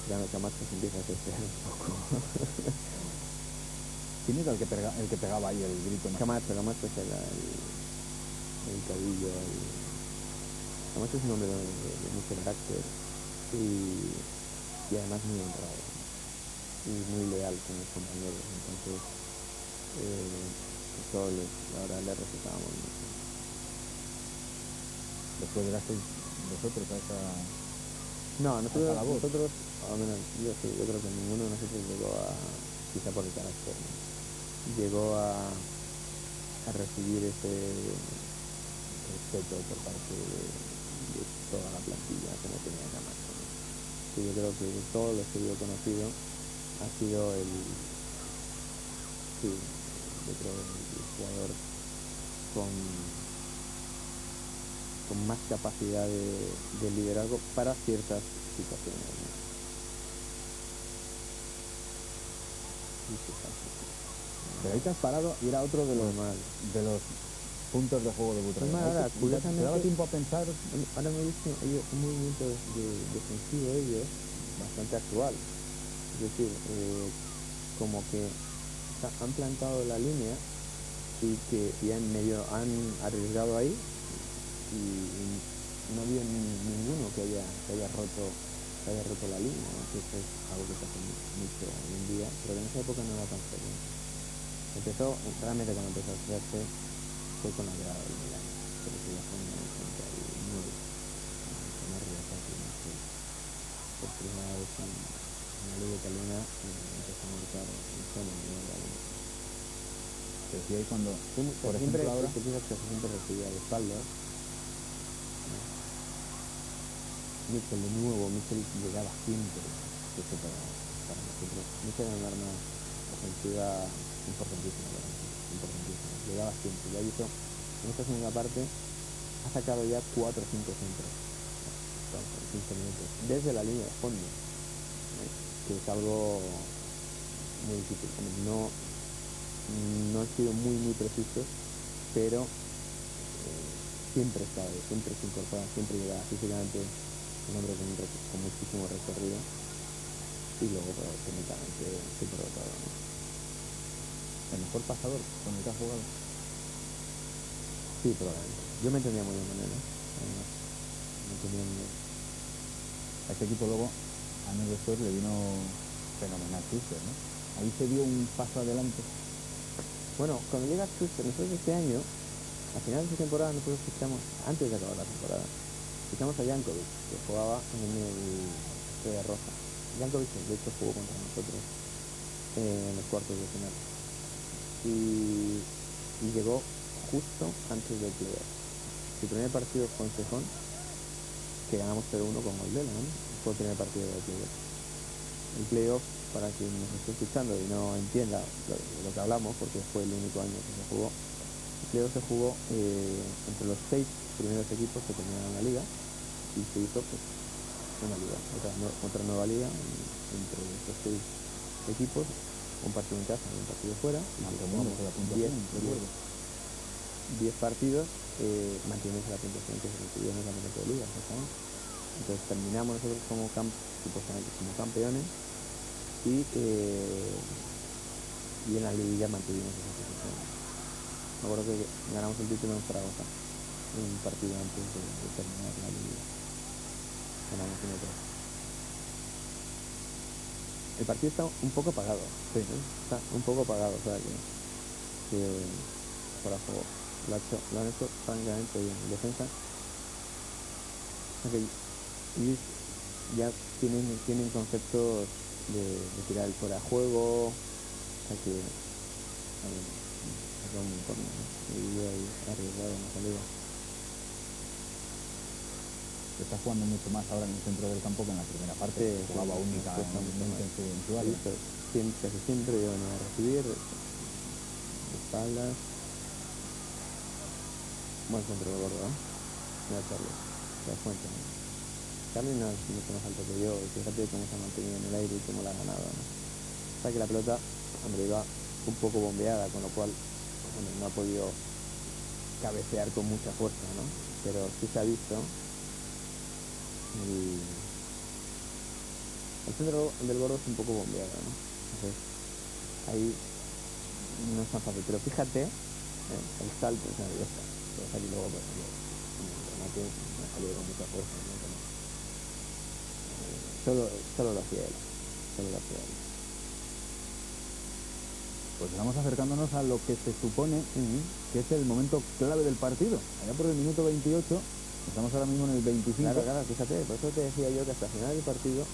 A: ya Camacho se empieza a desesperar un poco.
B: ¿Quién era el que pegaba ahí el grito?
A: Camacho es el cabillo, Camacho es un hombre de mucho carácter y además muy honrado y muy leal con los compañeros, entonces eso la verdad le respetábamos mucho.
B: Después llegasteis vosotros a esa...
A: No, nosotros, al menos yo creo que ninguno de nosotros llegó quizá por el carácter, ¿no? Llegó a recibir ese respeto por parte de toda la plantilla como tenía Camacho, ¿no? Que yo creo que de todos los que yo he conocido ha sido yo creo el jugador con más capacidad de liderazgo para ciertas situaciones, ¿no?
B: Pero ahí te has parado y era otro de los puntos de juego de Butragueño. ¿Te daba tiempo a pensar?
A: Ahora me dicen un movimiento defensivo de ellos bastante actual. Es decir, como que han plantado la línea y que ya en medio han arriesgado ahí y no había ninguno que haya roto la línea, ¿no? Que eso es algo que pasa mucho hoy en día, pero que en esa época no era tan frecuente. Realmente cuando empezó a hacerse fue con la llegada del Milán, pero eso ya fue en el 89, con arriba casi, no sé. Por primera vez en la Liga Italiana empezó a marcar el zona en la Liga.
B: Pero si hay cuando, por
A: siempre,
B: ejemplo, ahora...
A: siempre recibía de espaldas. Michel de nuevo, llegaba siempre, que eso para nosotros. Michel era un arma ofensiva importantísima para nosotros, importantísima. Llegaba siempre, ya hizo, en esta segunda parte, ha sacado ya 4 o 5 centros, en 15 minutos, desde la línea de fondo, que es algo muy difícil. No han sido muy precisos, pero siempre está ahí, siempre se incorpora, siempre llega físicamente un hombre con muchísimo recorrido y luego técnicamente súper dotado, ¿no?
B: El mejor pasador con el que has jugado.
A: Sí, probablemente. Yo me entendía muy bien con él, además. Me entendía muy bien.
B: A este equipo luego años después le vino fenomenal Schuster, ¿no? Ahí se dio un paso adelante.
A: Bueno, cuando llega Schuster, nosotros este año, a finales de temporada, nosotros fichamos, antes de acabar la temporada, fichamos a Jankovic, que jugaba en el Estrella Roja. Jankovic, de hecho, jugó contra nosotros en los cuartos de final. Y llegó justo antes del playoff. Su primer partido fue en Gijón, que ganamos 0-1 con gol de él, ¿no? Fue el primer partido del playoff. El playoff, para quien nos esté escuchando y no entienda lo que hablamos, porque fue el único año que se jugó, el playoff se jugó entre los 6 primeros equipos que tenían la liga, y se hizo pues una liga, otra nueva liga entre estos 6 equipos, un partido en casa y un partido fuera, y jugamos 10 partidos, manteniendo la puntuación que se recibió en el campeonato de liga, exactamente. Entonces terminamos nosotros como campeones y en la liguilla mantuvimos esa posición. Me acuerdo que ganamos el título en Zaragoza, un partido antes de terminar la liguilla. Ganamos 1-3. El partido está un poco apagado, sí, ¿eh? Está un poco apagado, o sea que para juego lo han hecho francamente bien. En defensa, o sea que ellos ya tienen conceptos de tirar el fuera de juego, o sea que saca un córner, ¿no? Y yo ahí arriesgado en la salida.
B: Se está jugando mucho más ahora en el centro del campo que en la primera parte,
A: Sí,
B: jugaba única en su área.
A: Casi siempre yo venía a recibir de espaldas. Buen centro de gordo, ¿eh? Mira Charlie, te das cuenta, ¿no? Charlie no es mucho más alto que yo, y fíjate cómo se ha mantenido en el aire y cómo la ha ganado, ¿no? O sea que la pelota, hombre, iba un poco bombeada, con lo cual, hombre, no ha podido cabecear con mucha fuerza, ¿no? Pero sí se ha visto el centro del gordo es un poco bombeado, ¿no? Entonces, ahí no es tan fácil, pero fíjate, el salto, o sea, ya está. Y luego, pues, el remate me ha salido con mucha fuerza, ¿no? Solo lo hacía él.
B: Pues estamos acercándonos a lo que se supone que es el momento clave del partido. Allá por el minuto 28, estamos ahora mismo en el 25.
A: Claro, fíjate, por eso te decía yo que hasta el final del partido,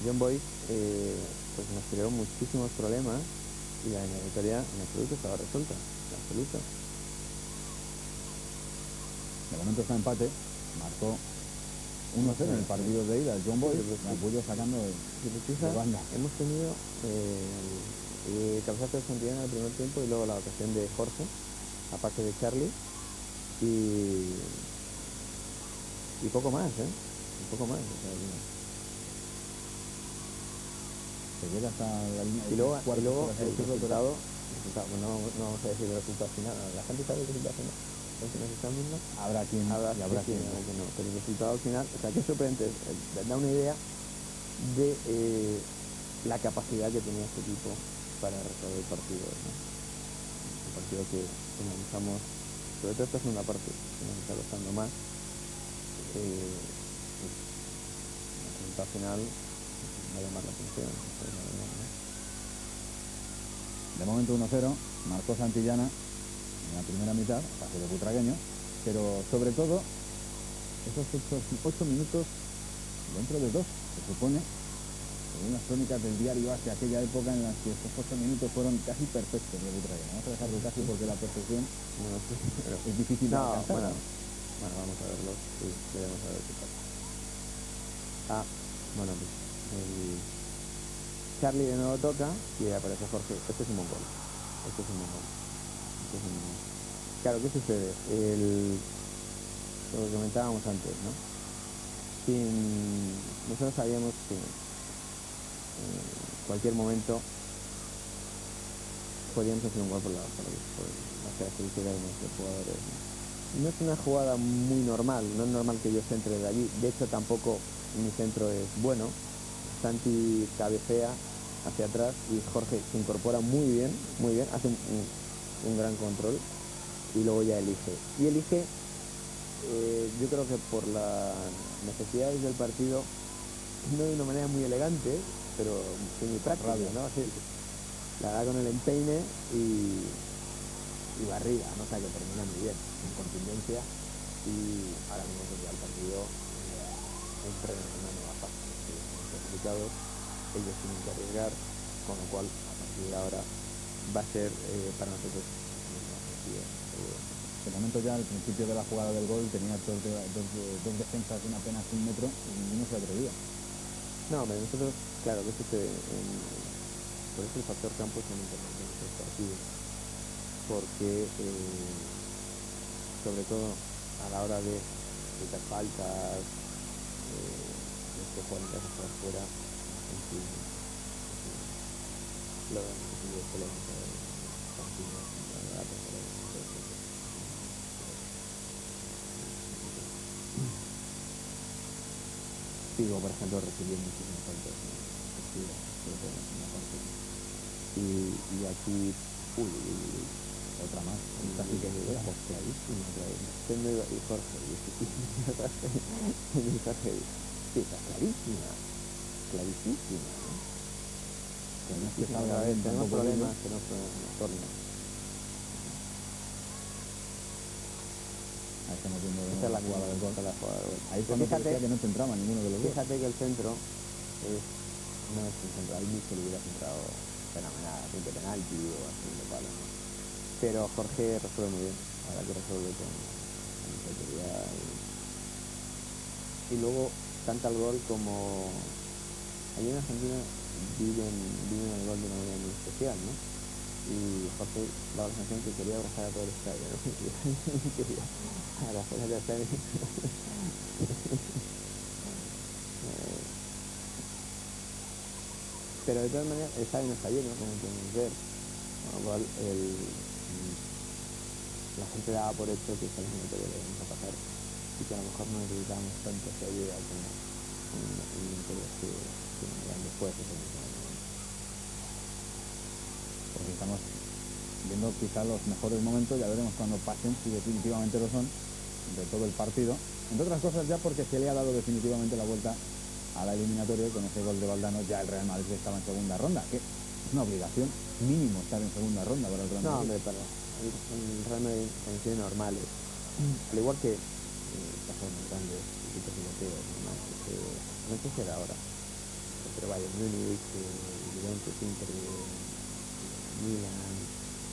A: John Boyce pues nos creó muchísimos problemas y la eliminatoria en absoluto estaba resuelta, en absoluto.
B: De momento está empate, marcó 1-0 en el partido de ida, John Boyce, Margullo sacando de banda.
A: Hemos tenido el cabezazo de Santillana en el primer tiempo y luego la ocasión de Jorge, aparte de Charlie, y poco más, un poco más. O sea,
B: se llega hasta la línea
A: y luego el resultado, bueno, no vamos a decir el resultado final, la gente sabe el resultado final. Si nos están viendo,
B: habrá quien
A: no, pero el resultado final, o sea, que es sorprendente, da una idea de la capacidad que tenía este equipo para resolver partidos, ¿no? Un partido que analizamos, sobre todo esta segunda parte, que nos está costando más, el resultado final va a llamar la atención, ¿no?
B: De momento 1-0, marcó Santillana en la primera mitad, pase de butragueño, pero sobre todo esos 8 minutos dentro de 2, se supone, según las crónicas del diario hacia aquella época en las que estos 8 minutos fueron casi perfectos de butragueño. Vamos a dejarlo casi porque la perfección es difícil de alcanzar.
A: Bueno, vamos a verlo, sí, debemos ver qué pasa. Bueno, pues Charlie de nuevo toca y aparece Jorge. Este es un buen gol. Claro, ¿qué sucede? Lo que comentábamos antes, ¿no? Nosotros sabíamos que en cualquier momento podíamos hacer un gol por las características de nuestros jugadores, ¿no? No es una jugada muy normal, no es normal que yo centre de allí. De hecho, tampoco mi centro es bueno. Santi cabecea hacia atrás y Jorge se incorpora muy bien, hace un gran control y luego ya elige. Yo creo que por las necesidades del partido, no de una manera muy elegante, pero muy práctica, ¿no? Así, la da con el empeine y va arriba, ¿no? O sea, que termina muy bien, en contundencia, y ahora mismo pues ya el partido entra en una nueva fase, que son clasificados, ellos tienen que arriesgar, con lo cual a partir de ahora va a ser para nosotros mucho más sencillo.
B: Te comento ya, al principio de la jugada del gol tenía dos defensas de apenas 1 metro y ninguno se atrevía.
A: No, pero nosotros, claro, que por eso el factor campo es muy importante en estos partidos, porque sobre todo a la hora de evitar faltas, los que juegan en casa por afuera, en fin, lo de excelente, partidos, la verdad, Figo, por ejemplo, recibió muchísimas faltas efectivas, sobre todo en la segunda parte. Y aquí,
B: Otra más,
A: casi que es clarísima, clarísima. Y Jorge, y Jorge, sí, está clarísima, clarísima, ¿no? Tenemos problemas en los torneos.
B: Ahí estamos viendo
A: Esta es la
B: jugada del gol. Ahí
A: Pero
B: fíjate que no te entraba ninguno de los dos.
A: Fíjate que el centro no es un centro, al Michel hubiera centrado fenomenal, de penalti o así de palo, ¿no? Pero Jorge resuelve muy bien, ahora que resuelve con mucha autoridad y luego canta el gol como allí en Argentina viven el gol de una manera muy especial, ¿no? Y Jorge daba la sensación que quería abrazar a todo el estadio, ¿no? Quería abrazar al estadio. Pero de todas maneras el estadio no está lleno, como podemos ver, con lo cual la gente daba por hecho que esta eliminatoria le íbamos a pasar y que a lo mejor no necesitábamos tanto esa ayuda como en eliminatorias que eran después de ese mismo año.
B: Porque estamos viendo quizá los mejores momentos, ya veremos cuando pasen, si definitivamente lo son, de todo el partido. Entre otras cosas ya porque se le ha dado definitivamente la vuelta a la eliminatoria y con ese gol de Valdano ya el Real Madrid estaba en segunda ronda, que es una obligación mínimo estar en segunda ronda para el Real Madrid.
A: No, hombre, para el Real Madrid en condiciones normales, al igual que pasó en grandes equipos europeos, ¿no? No sé si era ahora, pero Bayern Múnich, Juventus, Inter, Milan,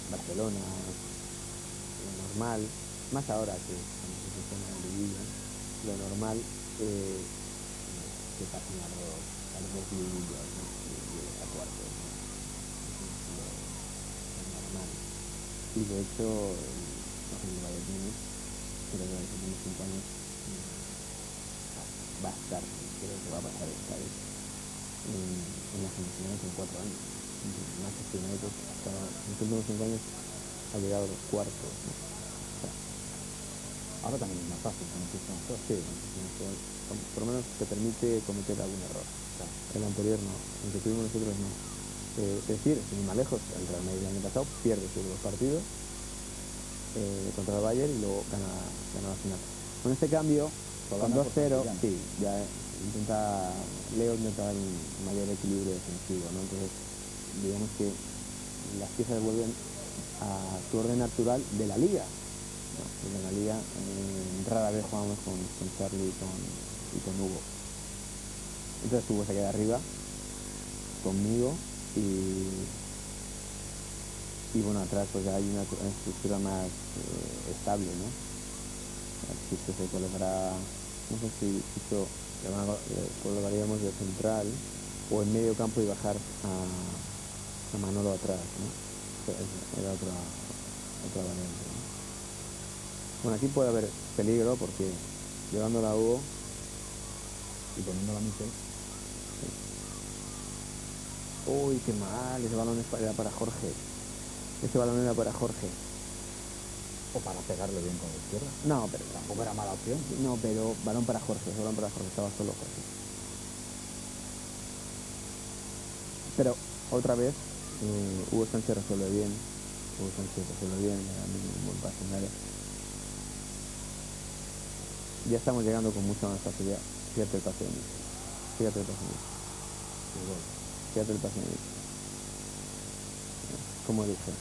A: Barcelona, lo normal, más ahora que cuando se sistema de liguilla, lo normal que pasen a los dos liguillas, ¿no? Y a cuartos, ¿no? Es lo normal. Y de hecho, el Bayern Múnich, creo que en los últimos 5 años va a estar, creo que va a pasar esta vez en las semifinales en 4 años. Manchester United hasta en los últimos 5 años ha llegado a los cuartos, ¿no? O sea,
B: ahora también es más fácil con el sistema actual.
A: Sí, por lo menos te permite cometer algún error. Claro. El anterior no, el que tuvimos nosotros no. Es decir, sin ir más lejos, el Real Madrid el año pasado pierde sus 2 partidos contra el Bayern y luego gana la final. Con este cambio, con 2-0, sí, ya Leo intenta dar un mayor equilibrio defensivo, ¿no? Entonces, digamos que las piezas vuelven a su orden natural de la liga, ¿no? En la liga rara vez jugamos con Charlie y con Hugo. Entonces Hugo se queda arriba conmigo y bueno, atrás pues hay una estructura más estable, ¿no? Chicho se colocará, no sé si Chicho colocaríamos de central o en medio campo y bajar a Manolo atrás, ¿no? Era otra variante, ¿no? Bueno, aquí puede haber peligro porque llevándola a Hugo
B: y poniéndola a Michel.
A: Sí. Uy, qué mal, ese balón era para Jorge. Ese balón era para Jorge.
B: O para pegarle bien con la izquierda.
A: No, pero
B: tampoco era mala opción.
A: No, pero balón para Jorge, estaba solo Jorge. Pero otra vez Hugo Sánchez resuelve bien, le da un buen pase en área. Ya estamos llegando con mucha más facilidad, cierto el pase de Michel. Fíjate el pase de Mitchell.
B: El gol.
A: Fíjate el pase de Mitchell. Como dije.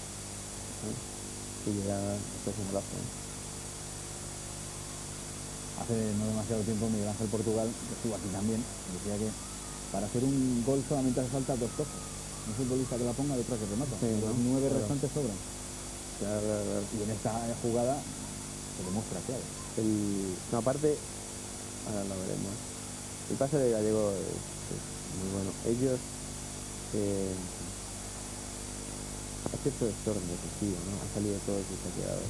A: Y llega esto es un golazo.
B: Hace no demasiado tiempo Miguel Ángel Portugal, que estuvo aquí también, decía que para hacer un gol solamente hace falta 2 cosas. Un futbolista que la ponga y otra que remata.
A: Sí,
B: Los
A: ¿no?
B: 9
A: Claro.
B: restantes sobran.
A: Claro.
B: Y en esta jugada se demuestra claro.
A: No, aparte, ahora lo veremos. El pase de Gallego es muy bueno. Ellos ha cierto desorden defensivo, ¿no? Han salido todos y se ha quedado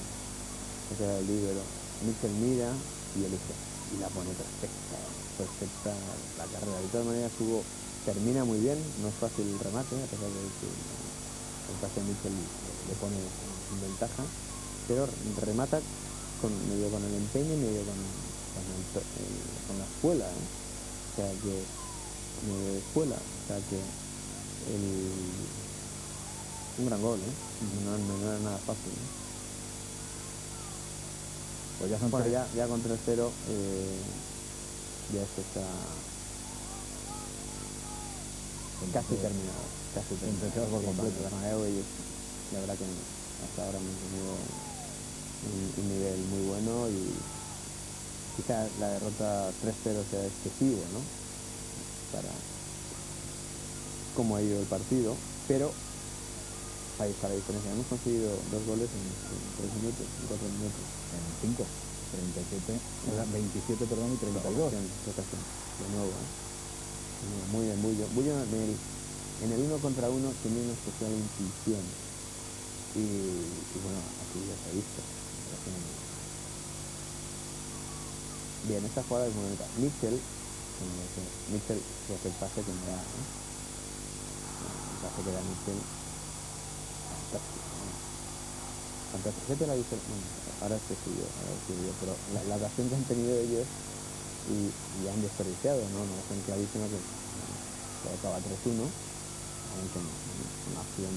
A: el líbero. Mitchell mira y elige. Y la pone perfecta la carrera. De todas maneras, Hugo termina muy bien, no es fácil el remate, a pesar de que el pase de Mitchell le pone en ventaja, pero remata medio con el empeño y medio con la espuela, ¿eh? O sea que medio de espuela, o sea que un gran gol, ¿eh? No era nada fácil, ¿eh?
B: Pues ya son
A: Bueno,
B: tres.
A: ya con 3-0 ya esto está casi terminado.
B: Sentenciado por completo.
A: Y la verdad que hasta ahora hemos tenido un nivel muy bueno y quizá la derrota 3-0 sea excesivo, ¿no? Para cómo ha ido el partido, pero ahí está la diferencia. Hemos conseguido 2 goles en 3 minutos, en 4 minutos.
B: En 5, 37, 27, perdón, y 32.
A: De nuevo, ¿eh? Muy bien, Bullo en el 1 contra 1 tenía una especial intuición. Y bueno, aquí ya se ha visto. Bien, esta jugada es muy bonita. Mitchell hace el pase que me da, ¿no? El pase que da Mitchell. Fantástico. ¿Qué te la dice? Bueno, ahora estoy yo, pero la ocasión que han tenido ellos y han desperdiciado, ¿no? Una ocasión clarísima que acaba 3-1, aún con una opción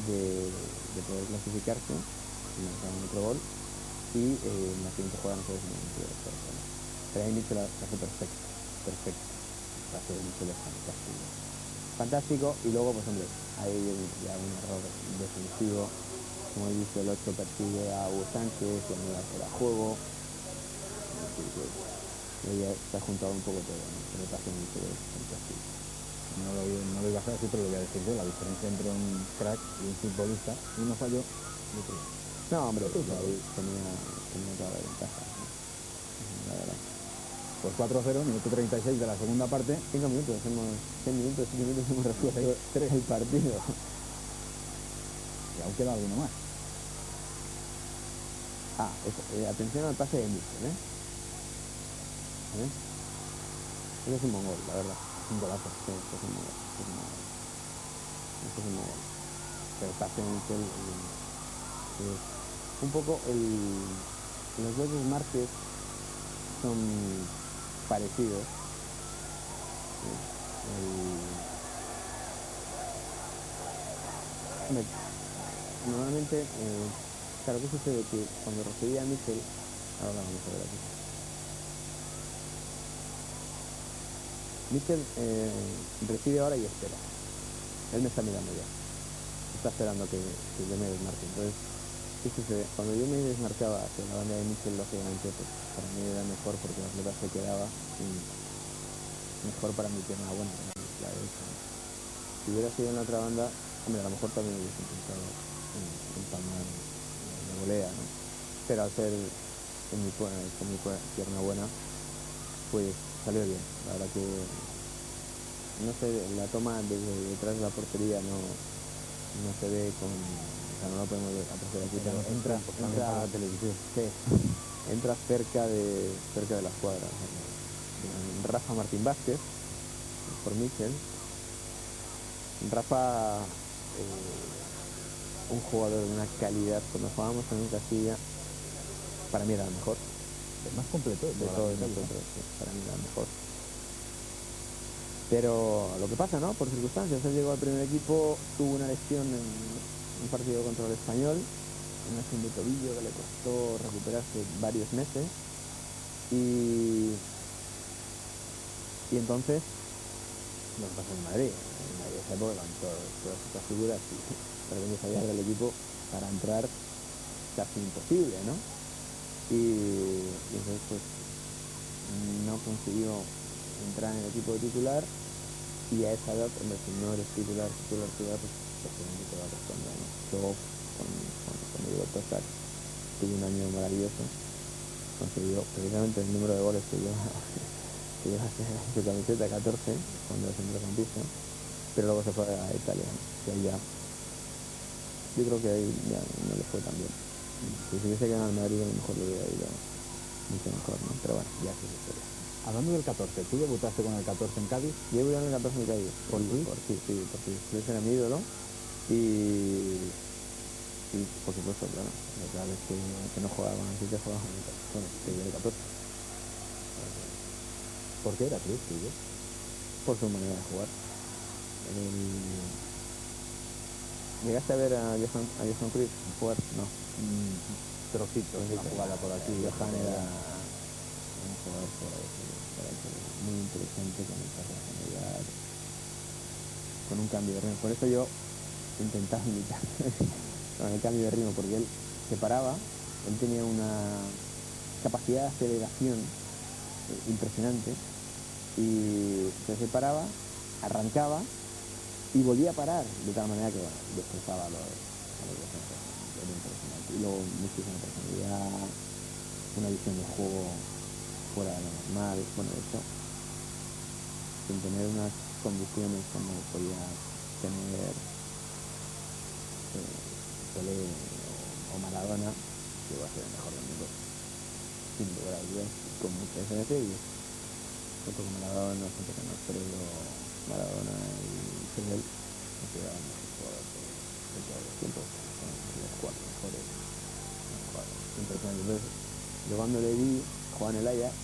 A: de poder clasificarse, y marcaron otro gol, y en la siguiente jugada no sé si pero ahí Mitchell la hace perfecto. La hace Mitchell es fantástico, y luego pues hombre, hay ya un error defensivo, como he visto el 8 persigue a Hugo Sánchez, que no le hace el juego, ella se ha juntado un poco todo, ¿no? Pero pasa mucho de fantástico.
B: No lo iba a hacer así, pero lo voy a decir yo. La diferencia entre un crack y un futbolista, uno falló y otro no.
A: No, hombre, ahí tenía toda la ventaja, ¿no? La verdad.
B: Pues 4-0, minuto 36 de la segunda parte.
A: 5 minutos, 6 minutos hemos resuelto el partido.
B: Y aún queda alguno más.
A: Atención al pase de Mitchell, ¿eh? Ese es un mongol, la verdad.
B: Un golazo.
A: Sí, ese es un mongol. Pero el pase de Mitchell un poco los dos desmarques son parecidos. Normalmente, claro, ¿qué sucede? Que cuando recibía a Mitchell, ahora vamos a ver aquí. Mitchell recibe ahora y espera. Él me está mirando ya. Está esperando que yo me desmarque. Entonces, ¿qué sucede? Cuando yo me desmarcaba hacia la banda de Mitchell, lógicamente, pues para mí era mejor porque la pelota se quedaba y mejor para mi pierna buena, la derecha. Si hubiera sido en la otra banda, hombre, a lo mejor también hubiese intentado empalmar la volea, ¿no? Pero al ser con mi pierna buena, pues salió bien. La verdad que no sé, la toma desde detrás de la portería no se ve con, o sea, no lo podemos apreciar aquí, pero entra
B: a la televisión.
A: Sí, entra cerca de la escuadra. Rafa Martín Vázquez por Mitchell. Rafa, un jugador de una calidad. Cuando jugábamos en Castilla, para mí era el mejor.
B: El más completo
A: de todos nosotros, sí, para mí era el mejor. Pero lo que pasa, ¿no? Por circunstancias, él llegó al primer equipo, tuvo una lesión en un partido contra el Español, una lesión de tobillo que le costó recuperarse varios meses, y Y entonces, lo que pasa en Madrid de esa época con todas estas figuras, y de repente salías del equipo para entrar casi imposible, ¿no? Y entonces pues no consiguió entrar en el equipo de titular, y a esa edad, hombre, si no eres titular, pues prácticamente te va costando, ¿no? Luego con Diego Tosar tuvo un año maravilloso, consiguió precisamente el número de goles que lleva que lleva su camiseta, 14, cuando es centrocampista, pero luego se fue a Italia, ¿no? Y ahí ya, yo creo que ahí ya no le fue tan bien. Si se hubiese quedado en Madrid, a lo mejor le hubiera ido mucho mejor, ¿no? Pero bueno, ya es historia.
B: Hablando del 14, ¿tú debutaste con el 14 en Cádiz?
A: Yo voy en el 14 en Cádiz.
B: ¿Por ti?
A: Sí, porque Luis era mi ídolo, y por supuesto, claro, cada vez que no jugaba con el City, jugaba con el 14.
B: ¿Por qué era Cruz, tuyo?
A: Por su manera de jugar. ¿Llegaste a ver a Johan Cruyff jugar? No.
B: Trocitos, una jugada por aquí.
A: Johan era un jugador muy inteligente, con mucha personalidad, con un cambio de ritmo. Por eso yo intentaba imitar con el cambio de ritmo, porque él se paraba, él tenía una capacidad de aceleración impresionante, y se separaba, arrancaba y volvía a parar, de tal manera que, bueno, destrozaba a los defensas. Era impresionante. Y luego muchísima personalidad, una visión del juego fuera de lo normal. Bueno, de hecho, sin tener unas condiciones como podía tener Pelé o Maradona, que va a ser el mejor del mundo, sin lugar a dudas, con mucha diferencia. Y junto con Maradona, junto con Alfredo, Maradona y Fidel, consideraban los jugadores de todos los tiempos, son los 4 mejores jugadores. Impresionante. Entonces, yo cuando le vi jugar en el Ajax,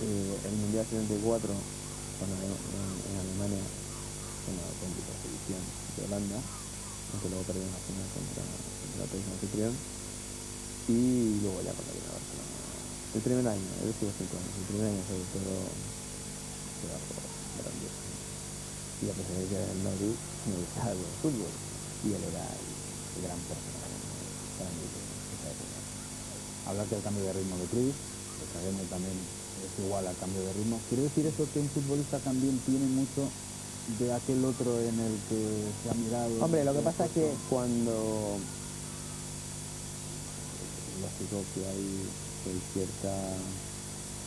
A: el Mundial 74, cuando en Alemania, en la auténtica selección de Holanda, aunque luego perdieron la final contra el país anfitrión, y luego ya cuando vino a Barcelona. El primer año, él estuvo 5 años, el primer año sobre todo fue algo grandioso. Y a pesar de que era el Nori, me gustaba el fútbol, y él era el gran personaje para mí de esa época.
B: Hablaste del cambio de ritmo de Cruz, el Cademo también es igual al cambio de ritmo. ¿Quiere decir eso que un futbolista también tiene mucho de aquel otro en el que se ha mirado?
A: Hombre, lo que pasa es que cuando lógico que hay cierta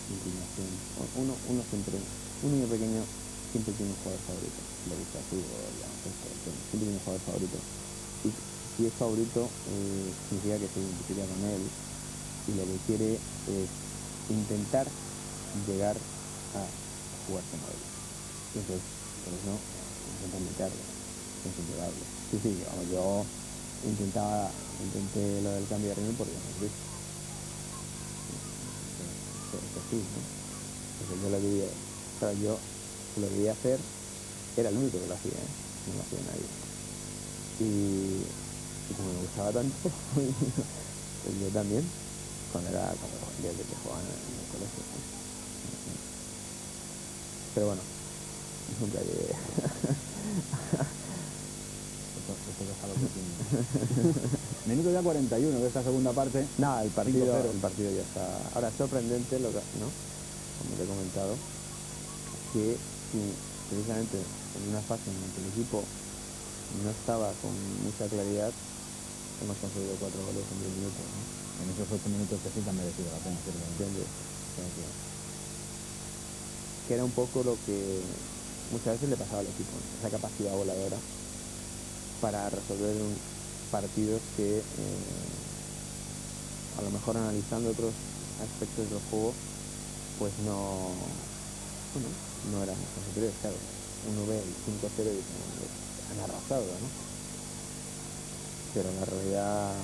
A: inclinación, uno siempre, un niño pequeño siempre tiene un jugador favorito, le gusta el fútbol, siempre tiene un jugador favorito, y si es favorito significa que se identifica con él, y lo que quiere es intentar llegar a jugar como él. Entonces, por eso intenta imitarlo, es indudable. Sí, vamos, yo intenté lo del cambio de ritmo porque no es sí, ¿no? Porque yo lo quería, claro, yo lo quería hacer, era el único que lo hacía, no lo hacía nadie. Y como me gustaba tanto, pues yo también, desde que jugaba en el colegio, ¿no? Pero bueno, nunca llegué.
B: Esto déjalo que tiene. Minuto ya 41 de esta segunda parte.
A: No, el partido ya está. Ahora, es sorprendente lo que, ¿no? Como te he comentado, que precisamente en una fase en la que el equipo no estaba con mucha claridad, hemos conseguido 4 goles en 10 minutos, ¿no?
B: En esos 8 minutos que sí te han merecido la pena, ¿cierto?
A: ¿Entiendes? Que era un poco lo que muchas veces le pasaba al equipo, ¿no? Esa capacidad voladora para resolver partidos que a lo mejor analizando otros aspectos del juego pues no eran tan superiores. Claro, uno ve el 5-0 y dice, han arrasado, ¿no? Pero la realidad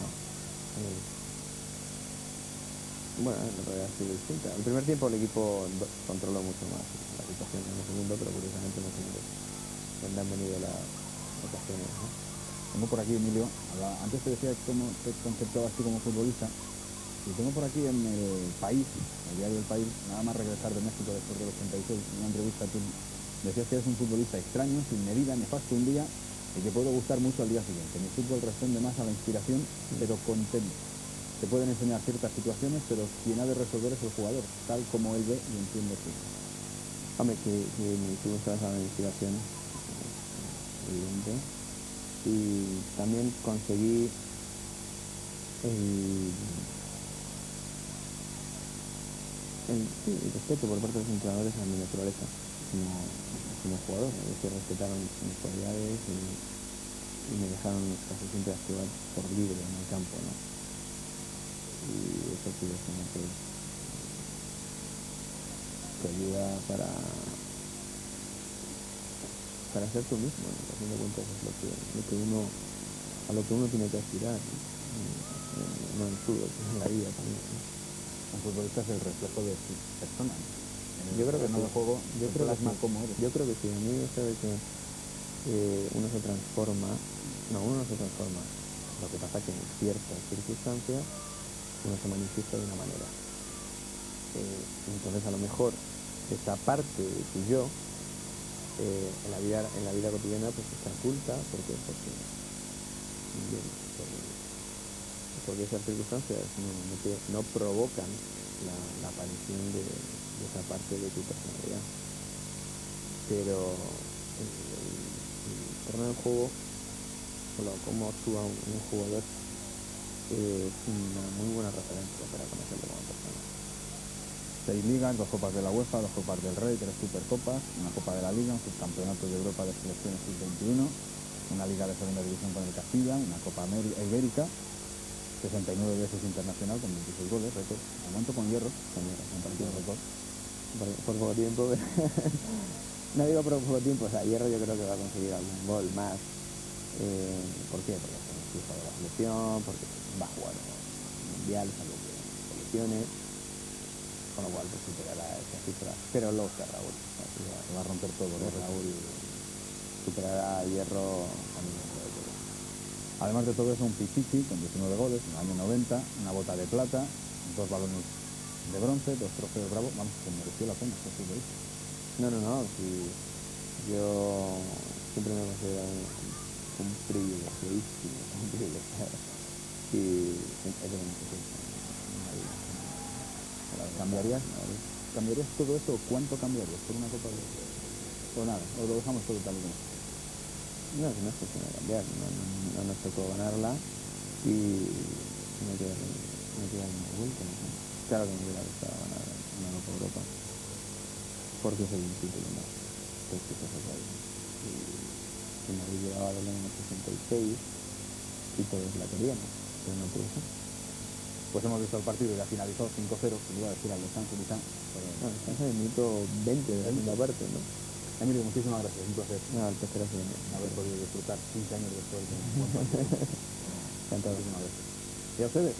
A: ha sido distinta. El primer tiempo el equipo controló mucho más la situación. En el segundo, pero curiosamente en el segundo donde han venido las ocasiones, ¿no?
B: Tengo por aquí, Emilio, antes te decía cómo te conceptuabas tú como futbolista, Y tengo por aquí en El País, el diario El País, nada más regresar de México después del 86, en una entrevista tú decías que eres un futbolista extraño, sin medida, nefasto un día y que puedo gustar mucho al día siguiente. Mi fútbol responde más a la inspiración, pero contento. Te pueden enseñar ciertas situaciones, pero quien ha de resolver es el jugador, tal como él ve y entiende el fútbol.
A: Hombre, que mi fútbol se basa en la inspiración, evidente. Y también conseguí el respeto por parte de los entrenadores a mi naturaleza como jugador, es decir, respetaron mis cualidades y me dejaron casi siempre actuar por libre en el campo, ¿no? Y eso sí es como que ayuda para ser tú mismo, ¿no? A fin de cuentas es a lo que uno tiene que aspirar, no en el fútbol, sino en la vida también, ¿no?
B: Un futbolista es el reflejo de su persona, ¿no?
A: Yo creo que
B: no de juego,
A: yo creo que
B: plasma cómo eres.
A: yo creo que sí, a mí eso de que uno se transforma, uno no se transforma, lo que pasa es que en ciertas circunstancias uno se manifiesta de una manera. Entonces a lo mejor esa parte de tu yo en la vida cotidiana pues está oculta porque esas circunstancias no provocan la aparición de esa parte de tu personalidad. Pero el terreno de juego, o cómo actúa un jugador, es una muy buena referencia para conocerlo como persona.
B: 6 ligas, 2 copas de la UEFA, 2 copas del Rey, 3 supercopas, una copa de la Liga, un subcampeonato de Europa de selecciones sub-21, una liga de segunda división con el Castilla, una copa ibérica, 69 veces internacional con 26 goles, récord, de momento con hierro, un partido récord.
A: Por poco tiempo, no digo por poco tiempo, o sea, Hierro yo creo que va a conseguir algún gol más. ¿Por qué? Porque está en el fijo de la selección, porque va a jugar un mundial, salvo que selecciones, con lo cual pues superará esa cifra. Pero luego está Raúl, o sea,
B: Se va a romper todo, ¿no?
A: Raúl superará a Hierro a nivel de todo.
B: Además de todo eso, un Pichichi con 19 goles en el año 90, una bota de plata, 2 balones de bronce, 2 trofeos Bravo. Vamos, que mereció la pena este futbolista.
A: No, sí, yo siempre me considero un privilegiadísimo, un privilegiado. Y es lo que necesito en la vida.
B: ¿Cambiarías todo eso? ¿Cuánto cambiarías por una copa de oro? O nada, o lo dejamos todo tal y como está.
A: No es cuestión de cambiar, no nos tocó ganarla y no queda una vuelta, ¿no? Claro que me hubiera gustado ganar una Copa Europa, porque es el título más prestigioso que hay. Y Madrid llevaba del año 66 y todos la queríamos, pero no pudo ser.
B: Pues hemos visto el partido y ya finalizó 5-0, que iba a decir al descanso quizá. Pero...
A: No, descanso del minuto 20 de la segunda parte, ¿no?
B: Emilio, muchísimas gracias, un placer.
A: No, el placer ha sido mío.
B: Haber podido disfrutar 15 años después de un buen partido.
A: Encantado.
B: Muchísimas gracias.
A: ¿Y a ustedes?